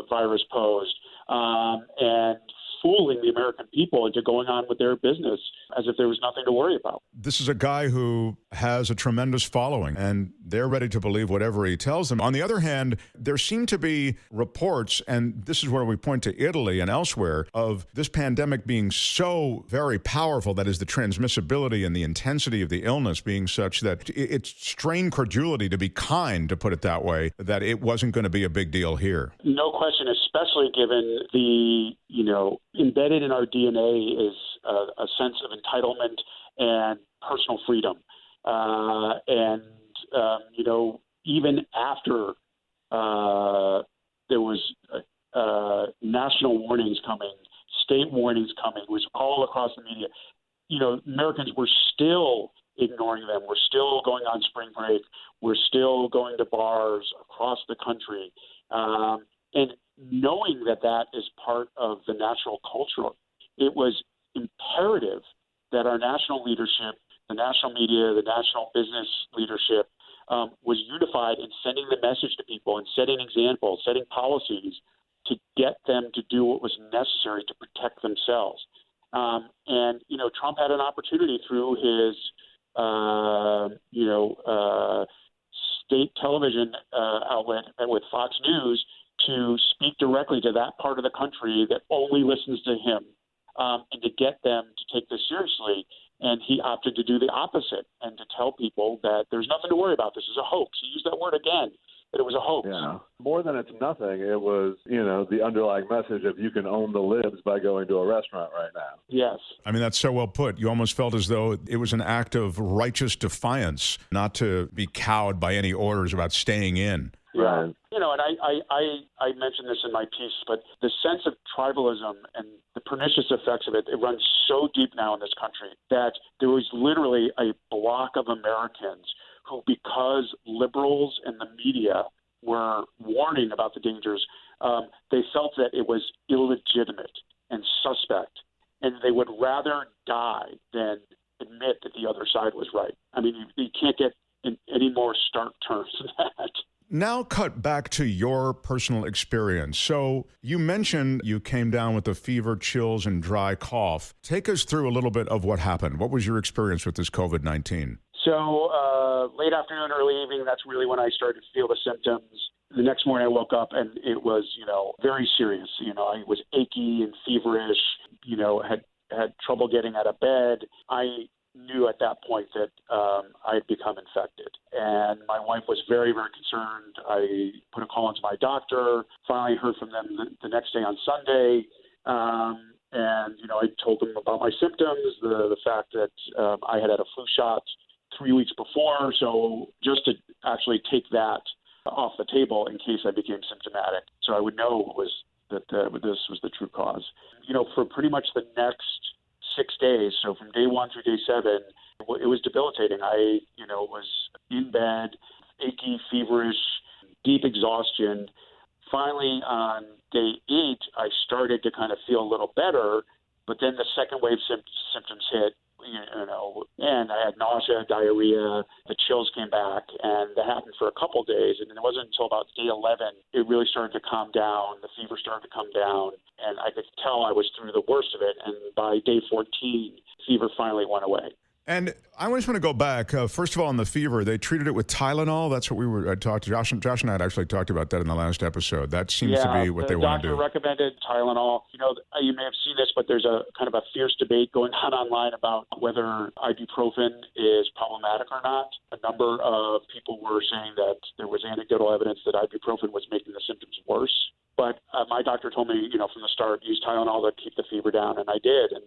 virus posed, and fooling the American people into going on with their business as if there was nothing to worry about. This is a guy who has a tremendous following, and they're ready to believe whatever he tells them. On the other hand, there seem to be reports, and this is where we point to Italy and elsewhere, of this pandemic being so very powerful, that is the transmissibility and the intensity of the illness being such that it strained credulity, to be kind, to put it that way, that it wasn't going to be a big deal here. No question, especially given the, embedded in our DNA is a sense of entitlement and personal freedom. even after there was national warnings coming, state warnings coming, it was all across the media. Americans were still ignoring them. We're still going on spring break. We're still going to bars across the country. And knowing that is part of the natural culture, it was imperative that our national leadership, the national media, the national business leadership was unified in sending the message to people and setting examples, setting policies to get them to do what was necessary to protect themselves. And Trump had an opportunity through his, state television outlet and with Fox News to speak directly to that part of the country that only listens to him and to get them to take this seriously. And he opted to do the opposite and to tell people that there's nothing to worry about. This is a hoax. He used that word again, that it was a hoax. Yeah. More than it's nothing, it was, the underlying message of you can own the libs by going to a restaurant right now. Yes. I mean, that's so well put. You almost felt as though it was an act of righteous defiance, not to be cowed by any orders about staying in. Yeah. And I mentioned this in my piece, but the sense of tribalism and the pernicious effects of it runs so deep now in this country that there was literally a block of Americans who, because liberals and the media were warning about the dangers, they felt that it was illegitimate and suspect, and they would rather die than admit that the other side was right. I mean, you can't get in any more stark terms than that. Now cut back to your personal experience. So you mentioned you came down with the fever, chills, and dry cough. Take us through a little bit of what happened. What was your experience with this COVID-19? So late afternoon, early evening, that's really when I started to feel the symptoms. The next morning I woke up and it was, very serious. I was achy and feverish, had trouble getting out of bed. I knew at that point that I had become infected. And my wife was very, very concerned. I put a call into my doctor, finally heard from them the next day on Sunday. And I told them about my symptoms, the fact that I had a flu shot 3 weeks before. So just to actually take that off the table in case I became symptomatic. So I would know that this was the true cause. For pretty much the next 6 days, so from day 1 through day 7, it was debilitating. I, was in bed, achy, feverish, deep exhaustion. Finally, on day 8, I started to kind of feel a little better, but then the second wave symptoms hit, and I had nausea, diarrhea, the chills came back, and that happened for a couple days. And it wasn't until about day 11 it really started to calm down. The fever started to come down, and I could tell I was through the worst of it. And by day 14, fever finally went away. And I just want to go back. First of all, on the fever, they treated it with Tylenol. That's what we were talked to. Josh and I had actually talked about that in the last episode. That seems to be what they want to do. The doctor recommended Tylenol. You may have seen this, but there's a kind of a fierce debate going on online about whether ibuprofen is problematic or not. A number of people were saying that there was anecdotal evidence that ibuprofen was making the symptoms worse. But my doctor told me, from the start, use Tylenol to keep the fever down, and I did. And,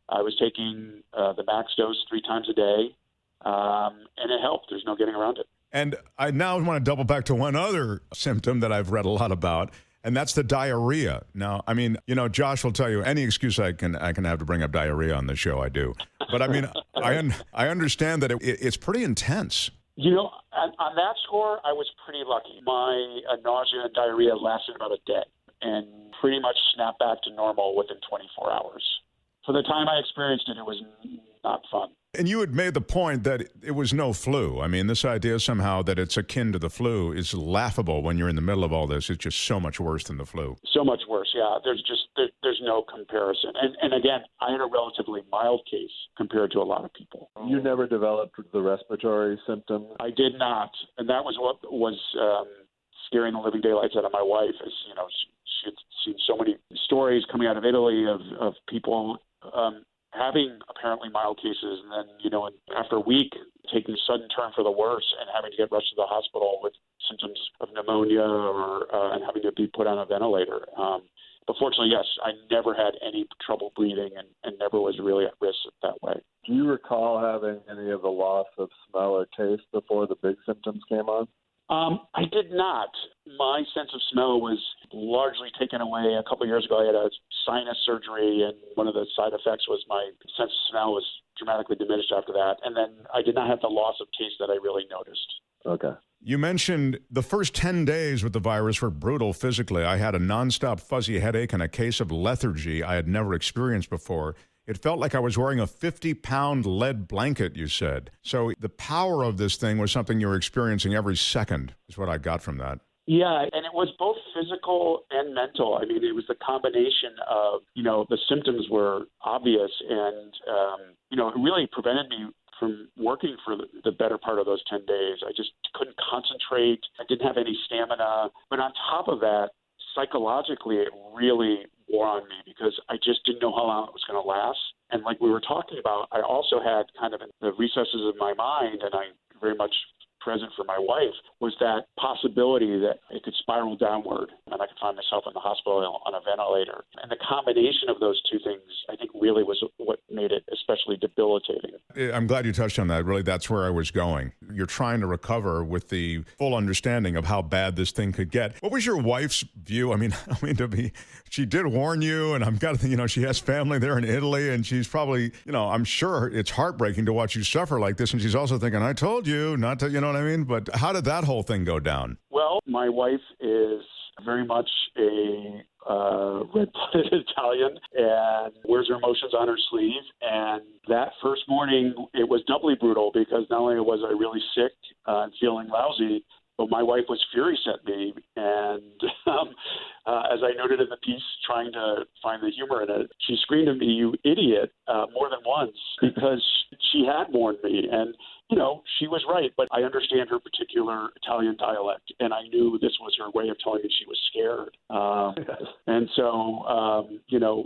I was taking the max dose 3 times a day, and it helped. There's no getting around it. And I now want to double back to one other symptom that I've read a lot about, and that's the diarrhea. Now, I mean, Josh will tell you any excuse I can have to bring up diarrhea on the show, I do. But I mean, I understand that it's pretty intense. On that score, I was pretty lucky. My nausea and diarrhea lasted about a day and pretty much snapped back to normal within 24 hours. For the time I experienced it, it was not fun. And you had made the point that it was no flu. I mean, this idea somehow that it's akin to the flu is laughable when you're in the middle of all this. It's just so much worse than the flu. So much worse, yeah. There's no comparison. And again, I had a relatively mild case compared to a lot of people. You never developed the respiratory symptoms? I did not. And that was what was scaring the living daylights out of my wife. Is she had seen so many stories coming out of Italy of people having apparently mild cases, and then, after a week, taking a sudden turn for the worse and having to get rushed to the hospital with symptoms of pneumonia and having to be put on a ventilator. But fortunately, yes, I never had any trouble breathing and never was really at risk that way. Do you recall having any of the loss of smell or taste before the big symptoms came on? I did not. My sense of smell was largely taken away. A couple of years ago, I had a sinus surgery, and one of the side effects was my sense of smell was dramatically diminished after that. And then I did not have the loss of taste that I really noticed. Okay. You mentioned the first 10 days with the virus were brutal physically. I had a nonstop fuzzy headache and a case of lethargy I had never experienced before. It felt like I was wearing a 50-pound lead blanket, you said. So the power of this thing was something you were experiencing every second, is what I got from that. Yeah, and it was both physical and mental. I mean, it was the combination of, the symptoms were obvious and, it really prevented me from working for the better part of those 10 days. I just couldn't concentrate. I didn't have any stamina. But on top of that, psychologically, it really wore on me because I just didn't know how long it was going to last. And like we were talking about, I also had kind of in the recesses of my mind, and I very much present for my wife, was that possibility that it could spiral downward and I could find myself in the hospital on a ventilator. And the combination of those two things, I think, really was what made it especially debilitating. I'm glad you touched on that. Really, that's where I was going. You're trying to recover with the full understanding of how bad this thing could get. What was your wife's view? She did warn you, and she has family there in Italy, and she's probably, I'm sure it's heartbreaking to watch you suffer like this. And she's also thinking, I told you not to, what I mean? But how did that whole thing go down? Well, my wife is very much a red-blooded Italian and wears her emotions on her sleeve. And that first morning, it was doubly brutal because not only was I really sick and feeling lousy, but my wife was furious at me. And as I noted in the piece, trying to find the humor in it, she screamed at me, "You idiot," more than once because she had warned me. And she was right, but I understand her particular Italian dialect, and I knew this was her way of telling me she was scared. And so,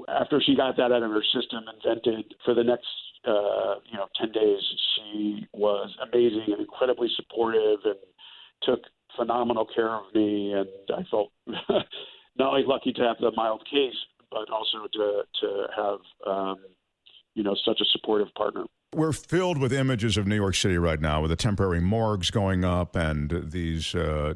after she got that out of her system and vented for the next, 10 days, she was amazing and incredibly supportive and took phenomenal care of me. And I felt not only lucky to have the mild case, but also to have, such a supportive partner. We're filled with images of New York City right now with the temporary morgues going up and these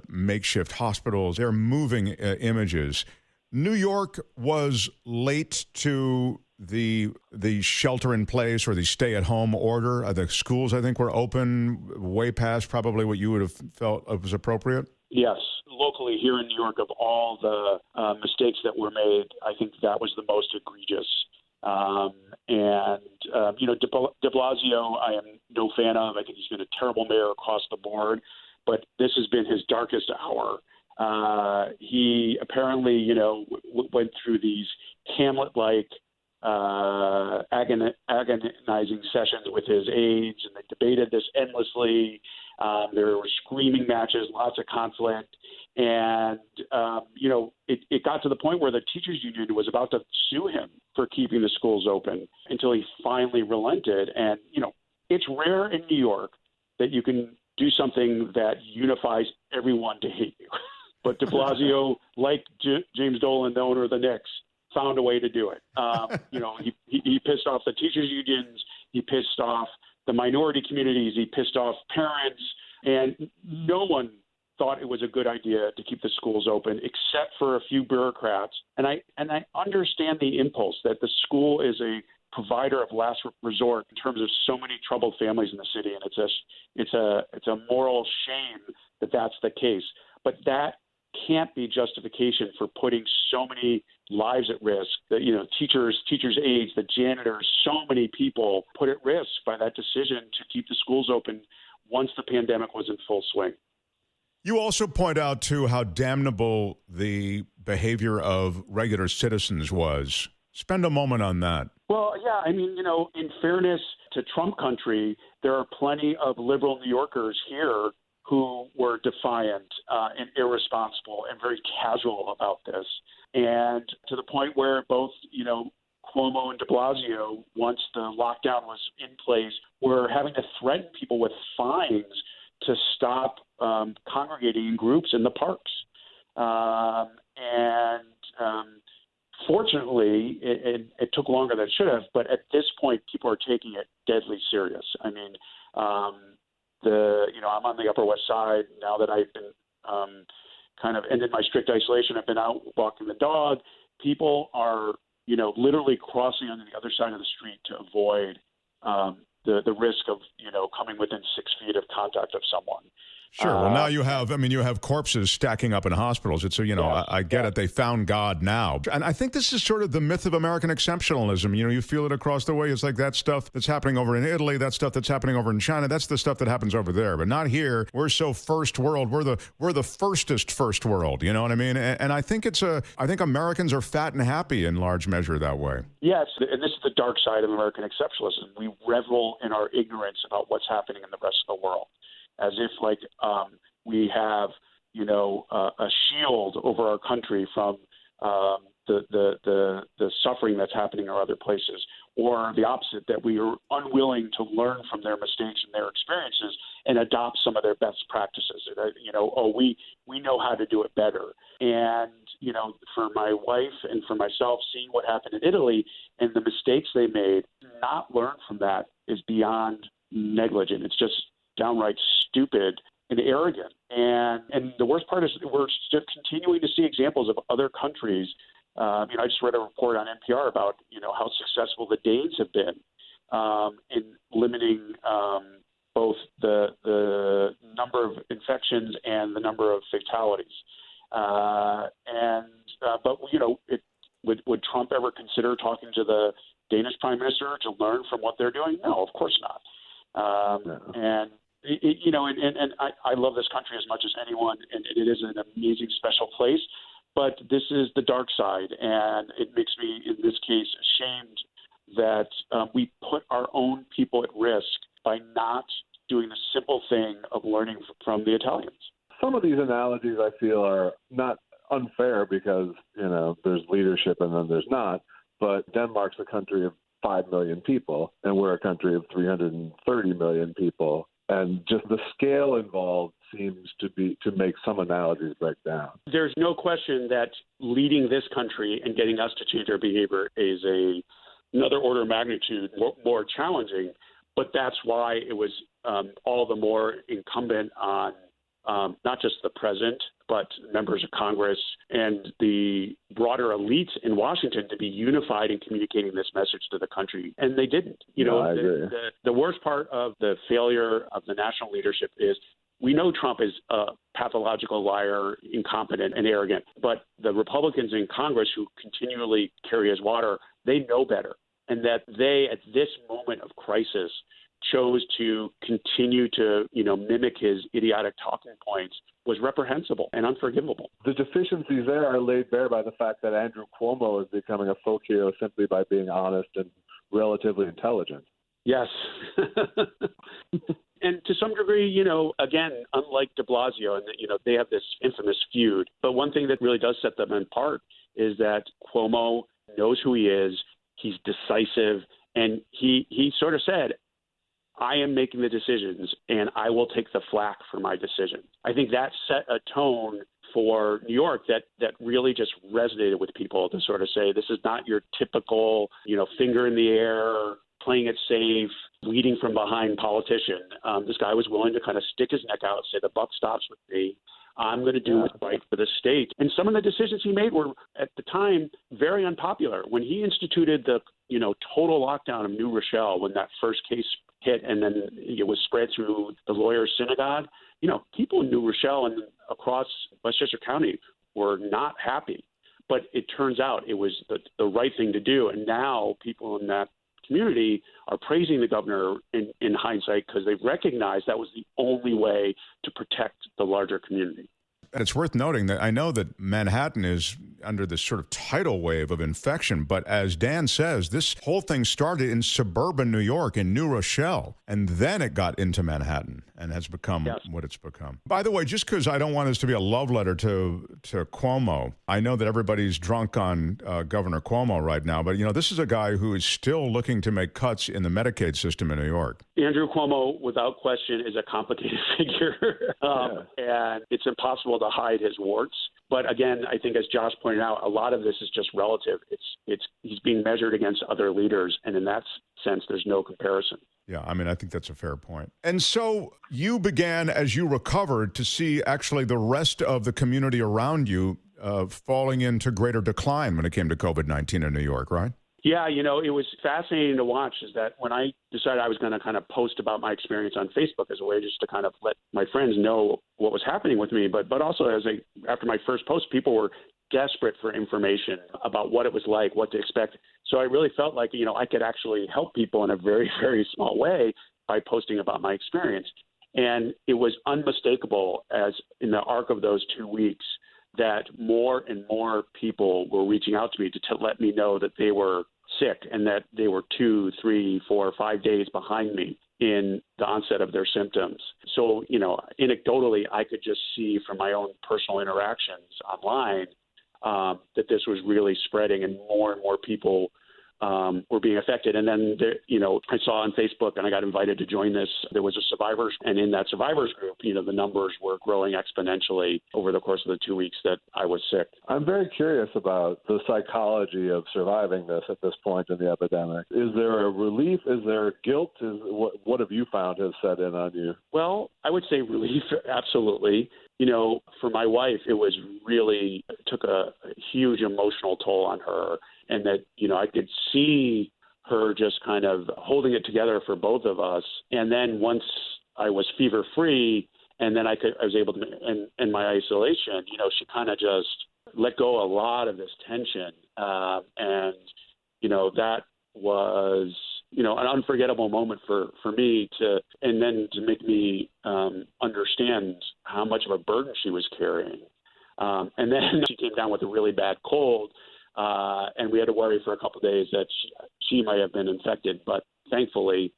makeshift hospitals. They're moving images. New York was late to the shelter in place or the stay at home order. The schools, I think, were open way past probably what you would have felt was appropriate. Yes. Locally here in New York, of all the mistakes that were made, I think that was the most egregious. De Blasio, I am no fan of. I think he's been a terrible mayor across the board, but this has been his darkest hour. He apparently, went through these Hamlet-like agonizing sessions with his aides, and they debated this endlessly. There were screaming matches, lots of conflict. And, it got to the point where the teachers union was about to sue him for keeping the schools open until he finally relented. And, it's rare in New York that you can do something that unifies everyone to hate you. But de Blasio, like James Dolan, the owner of the Knicks, found a way to do it. He pissed off the teachers unions. He pissed off the minority communities. He pissed off parents. And no one thought it was a good idea to keep the schools open, except for a few bureaucrats. And I understand the impulse that the school is a provider of last resort in terms of so many troubled families in the city, and it's a moral shame that that's the case. But that can't be justification for putting so many lives at risk. That teachers' aides, the janitors, so many people put at risk by that decision to keep the schools open once the pandemic was in full swing. You also point out, too, how damnable the behavior of regular citizens was. Spend a moment on that. Well, yeah, in fairness to Trump country, there are plenty of liberal New Yorkers here who were defiant and irresponsible and very casual about this. And to the point where both, Cuomo and de Blasio, once the lockdown was in place, were having to threaten people with fines to stop congregating in groups in the parks. Fortunately, it took longer than it should have, but at this point, people are taking it deadly serious. I'm on the Upper West Side now that I've been kind of ended my strict isolation. I've been out walking the dog. People are, literally crossing on the other side of the street to avoid the risk of, coming within 6 feet of contact of someone. Sure. Well, now you have corpses stacking up in hospitals. It's I get it. They found God now. And I think this is sort of the myth of American exceptionalism. You feel it across the way. It's like that stuff that's happening over in Italy, that stuff that's happening over in China. That's the stuff that happens over there, but not here. We're so first world. We're the first world. You know what I mean? And I think I think Americans are fat and happy in large measure that way. Yes. And this is the dark side of American exceptionalism. We revel in our ignorance about what's happening in the rest of the world, as if we have, a shield over our country from the suffering that's happening in other places, or the opposite, that we are unwilling to learn from their mistakes and their experiences and adopt some of their best practices. We know how to do it better. And, for my wife and for myself, seeing what happened in Italy and the mistakes they made, not learn from that is beyond negligent. It's just downright stupid and arrogant. And the worst part is we're still continuing to see examples of other countries. I just read a report on NPR about, how successful the Danes have been in limiting both the number of infections and the number of fatalities. Would Trump ever consider talking to the Danish prime minister to learn from what they're doing? No, of course not. No. And I love this country as much as anyone, and it is an amazing, special place. But this is the dark side, and it makes me, in this case, ashamed that we put our own people at risk by not doing the simple thing of learning from the Italians. Some of these analogies I feel are not unfair because, there's leadership and then there's not. But Denmark's a country of 5 million people, and we're a country of 330 million people. And just the scale involved seems to make some analogies break down. There's no question that leading this country and getting us to change our behavior is another order of magnitude more challenging. But that's why it was all the more incumbent on not just the president, but members of Congress and the broader elites in Washington to be unified in communicating this message to the country. And they didn't. I agree. The worst part of the failure of the national leadership is we know Trump is a pathological liar, incompetent, and arrogant. But the Republicans in Congress who continually carry his water, they know better. And that they, at this moment of crisis, chose to continue to, mimic his idiotic talking points was reprehensible and unforgivable. The deficiencies there are laid bare by the fact that Andrew Cuomo is becoming a folk hero simply by being honest and relatively intelligent. Yes. And to some degree, again, unlike de Blasio, and they have this infamous feud. But one thing that really does set them apart is that Cuomo knows who he is. He's decisive. And he sort of said, I am making the decisions, and I will take the flack for my decision. I think that set a tone for New York that really just resonated with people to sort of say, this is not your typical, finger in the air, playing it safe, leading from behind politician. This guy was willing to kind of stick his neck out and say, the buck stops with me. I'm going to do what's right for the state. And some of the decisions he made were, at the time, very unpopular. When he instituted the, total lockdown of New Rochelle, when that first case hit and then it was spread through the lawyers' synagogue, people in New Rochelle and across Westchester County were not happy. But it turns out it was the right thing to do. And now people in that community are praising the governor in hindsight because they recognize that was the only way to protect the larger community. And it's worth noting that I know that Manhattan is under this sort of tidal wave of infection, but as Dan says, this whole thing started in suburban New York, in New Rochelle, and then it got into Manhattan and has become what it's become. By the way, just because I don't want this to be a love letter to Cuomo, I know that everybody's drunk on Governor Cuomo right now, but, this is a guy who is still looking to make cuts in the Medicaid system in New York. Andrew Cuomo, without question, is a complicated figure, and it's impossible to hide his warts. But again, I think as Josh pointed out, a lot of this is just relative. He's being measured against other leaders, and in that sense, there's no comparison. Yeah, I mean, I think that's a fair point. And so you began, as you recovered, to see actually the rest of the community around you falling into greater decline when it came to COVID-19 in New York, right? Yeah, you know, it was fascinating to watch is that when I decided I was going to kind of post about my experience on Facebook as a way just to kind of let my friends know what was happening with me, but also after my first post, people were desperate for information about what it was like, what to expect. So I really felt like, you know, I could actually help people in a very, very small way by posting about my experience. And it was unmistakable as in the arc of those 2 weeks that more and more people were reaching out to me to let me know that they were sick and that they were 2, 3, 4, 5 days behind me in the onset of their symptoms. So, you know, anecdotally, I could just see from my own personal interactions online that this was really spreading and more people were being affected. And then, you know, I saw on Facebook and I got invited to join this. There was a survivors, and in that survivors group, you know, the numbers were growing exponentially over the course of the 2 weeks that I was sick. I'm very curious about the psychology of surviving this at this point in the epidemic. Is there a relief? Is there guilt? What have you found has set in on you? Well, I would say relief, absolutely. You know, for my wife, it took a huge emotional toll on her. And that, you know, I could see her just kind of holding it together for both of us. And then once I was fever free and then I was able to end my isolation, you know, she kind of just let go a lot of this tension. And, you know, that was, you know, an unforgettable moment for me and then to make me understand how much of a burden she was carrying. And then she came down with a really bad cold. And we had to worry for a couple of days that she might have been infected. But thankfully,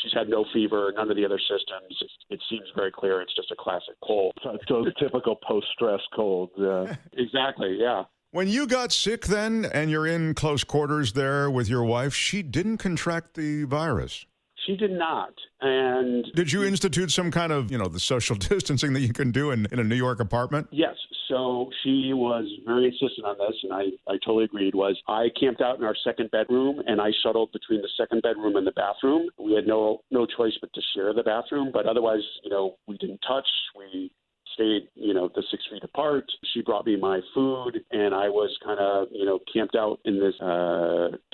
she's had no fever, none of the other symptoms. It seems very clear it's just a classic cold. So typical post-stress colds, yeah. Exactly, yeah. When you got sick then and you're in close quarters there with your wife, she didn't contract the virus. She did not. And did you institute some kind of, you know, the social distancing that you can do in a New York apartment? Yes. So she was very insistent on this, and I totally agreed, I camped out in our second bedroom, and I shuttled between the second bedroom and the bathroom. We had no choice but to share the bathroom, but otherwise, you know, we didn't touch. We stayed, you know, the 6 feet apart. She brought me my food, and I was kind of, you know, camped out in this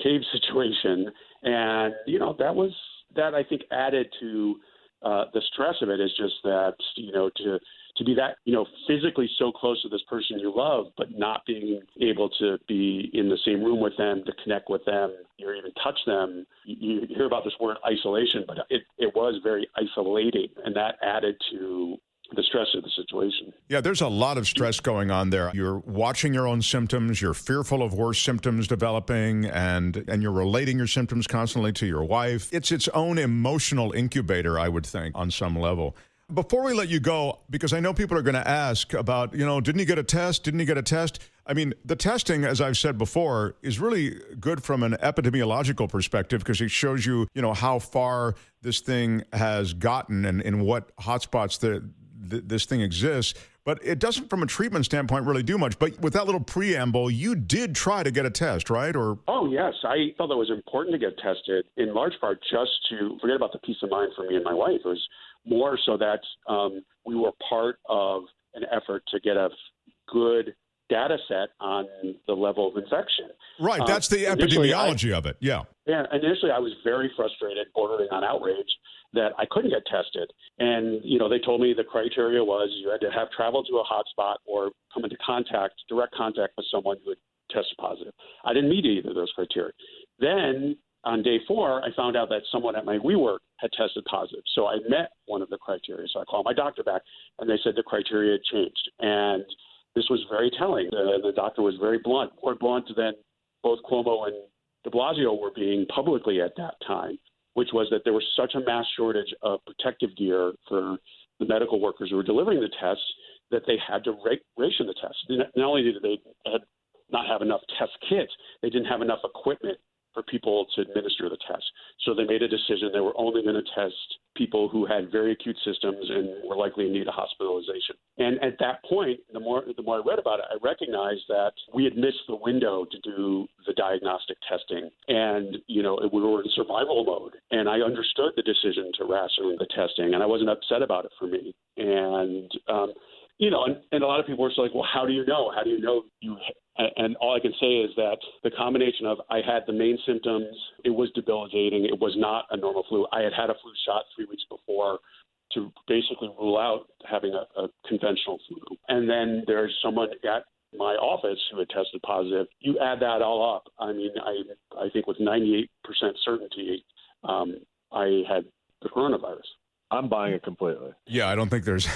cave situation. And, you know, that I think added to the stress of it is just that, you know, to be that, you know, physically so close to this person you love, but not being able to be in the same room with them, to connect with them, or even touch them. You hear about this word isolation, but it was very isolating, and that added to the stress of the situation. Yeah, there's a lot of stress going on there. You're watching your own symptoms, you're fearful of worse symptoms developing, and you're relating your symptoms constantly to your wife. It's its own emotional incubator, I would think, on some level. Before we let you go, because I know people are going to ask about, you know, didn't you get a test? Didn't you get a test? I mean, the testing, as I've said before, is really good from an epidemiological perspective because it shows you, you know, how far this thing has gotten and in what hotspots this thing exists. But it doesn't, from a treatment standpoint, really do much. But with that little preamble, you did try to get a test, right? Oh, yes. I felt it was important to get tested, in large part just to forget about the peace of mind for me and my wife. It was more so that we were part of an effort to get a good data set on the level of infection. Right. That's the epidemiology of it. Yeah. Yeah. Initially, I was very frustrated, bordering on outrage, that I couldn't get tested. And, you know, they told me the criteria was you had to have traveled to a hotspot or come into direct contact with someone who had tested positive. I didn't meet either of those criteria. Then on day 4, I found out that someone at my WeWork had tested positive. So I met one of the criteria. So I called my doctor back, and they said the criteria had changed. And this was very telling. The doctor was very blunt, more blunt than both Cuomo and de Blasio were being publicly at that time, which was that there was such a mass shortage of protective gear for the medical workers who were delivering the tests that they had to ration the tests. Not only did they not have enough test kits, they didn't have enough equipment for people to administer the test. So they made a decision they were only going to test people who had very acute symptoms and were likely in need of hospitalization. And at that point, the more I read about it, I recognized that we had missed the window to do the diagnostic testing. And, you know, we were in survival mode. And I understood the decision to ration the testing, and I wasn't upset about it for me. And, you know, and a lot of people were like, well, how do you know? How do you know you And all I can say is that the combination of I had the main symptoms, it was debilitating, it was not a normal flu. I had had a flu shot 3 weeks before to basically rule out having a conventional flu. And then there's someone at my office who had tested positive. You add that all up, I mean, I think with 98% certainty, I had the coronavirus. I'm buying it completely. Yeah, I don't think there's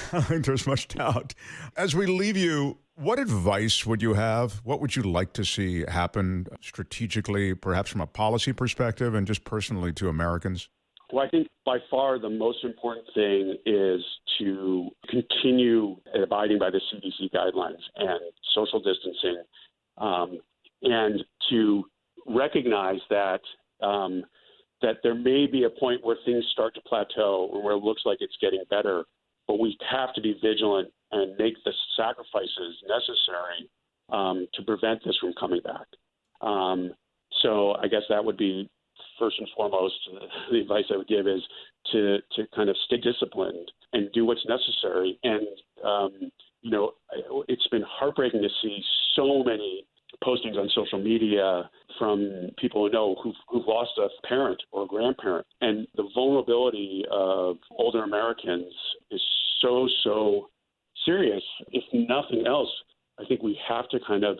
much doubt. As we leave you, what advice would you have? What would you like to see happen strategically, perhaps from a policy perspective and just personally to Americans? Well, I think by far the most important thing is to continue abiding by the CDC guidelines and social distancing, and to recognize that that there may be a point where things start to plateau or where it looks like it's getting better, but we have to be vigilant and make the sacrifices necessary to prevent this from coming back. So I guess that would be first and foremost the advice I would give is to kind of stay disciplined and do what's necessary. And, you know, it's been heartbreaking to see so many postings on social media from people who know who've lost a parent or a grandparent. And the vulnerability of older Americans is so serious. If nothing else, I think we have to kind of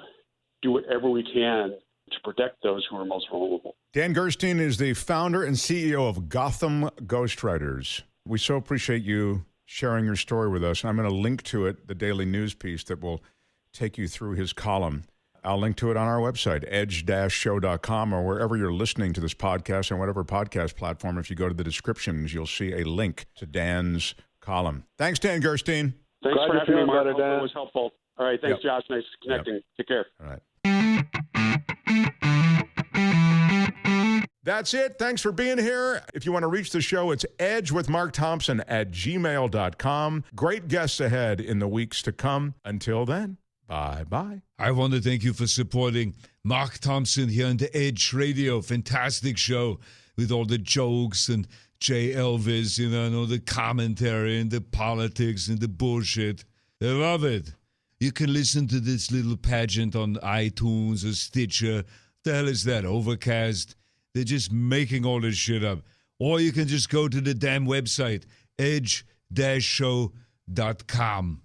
do whatever we can to protect those who are most vulnerable. Dan Gerstein is the founder and CEO of Gotham Ghostwriters. We so appreciate you sharing your story with us. And I'm going to link to it, the daily news piece that will take you through his column. I'll link to it on our website, edge-show.com, or wherever you're listening to this podcast, and whatever podcast platform. If you go to the descriptions, you'll see a link to Dan's column. Thanks, Dan Gerstein. Thanks for having me, Mark. It was helpful. All right. Thanks, Josh. Nice connecting. Yep. Take care. All right. That's it. Thanks for being here. If you want to reach the show, it's edgewithmarkthompson@gmail.com. Great guests ahead in the weeks to come. Until then, bye-bye. I want to thank you for supporting Mark Thompson here on the Edge Radio. Fantastic show with all the jokes and J Elvis, you know, and all the commentary and the politics and the bullshit. I love it. You can listen to this little pageant on iTunes or Stitcher. The hell is that? Overcast? They're just making all this shit up. Or you can just go to the damn website, edge-show.com.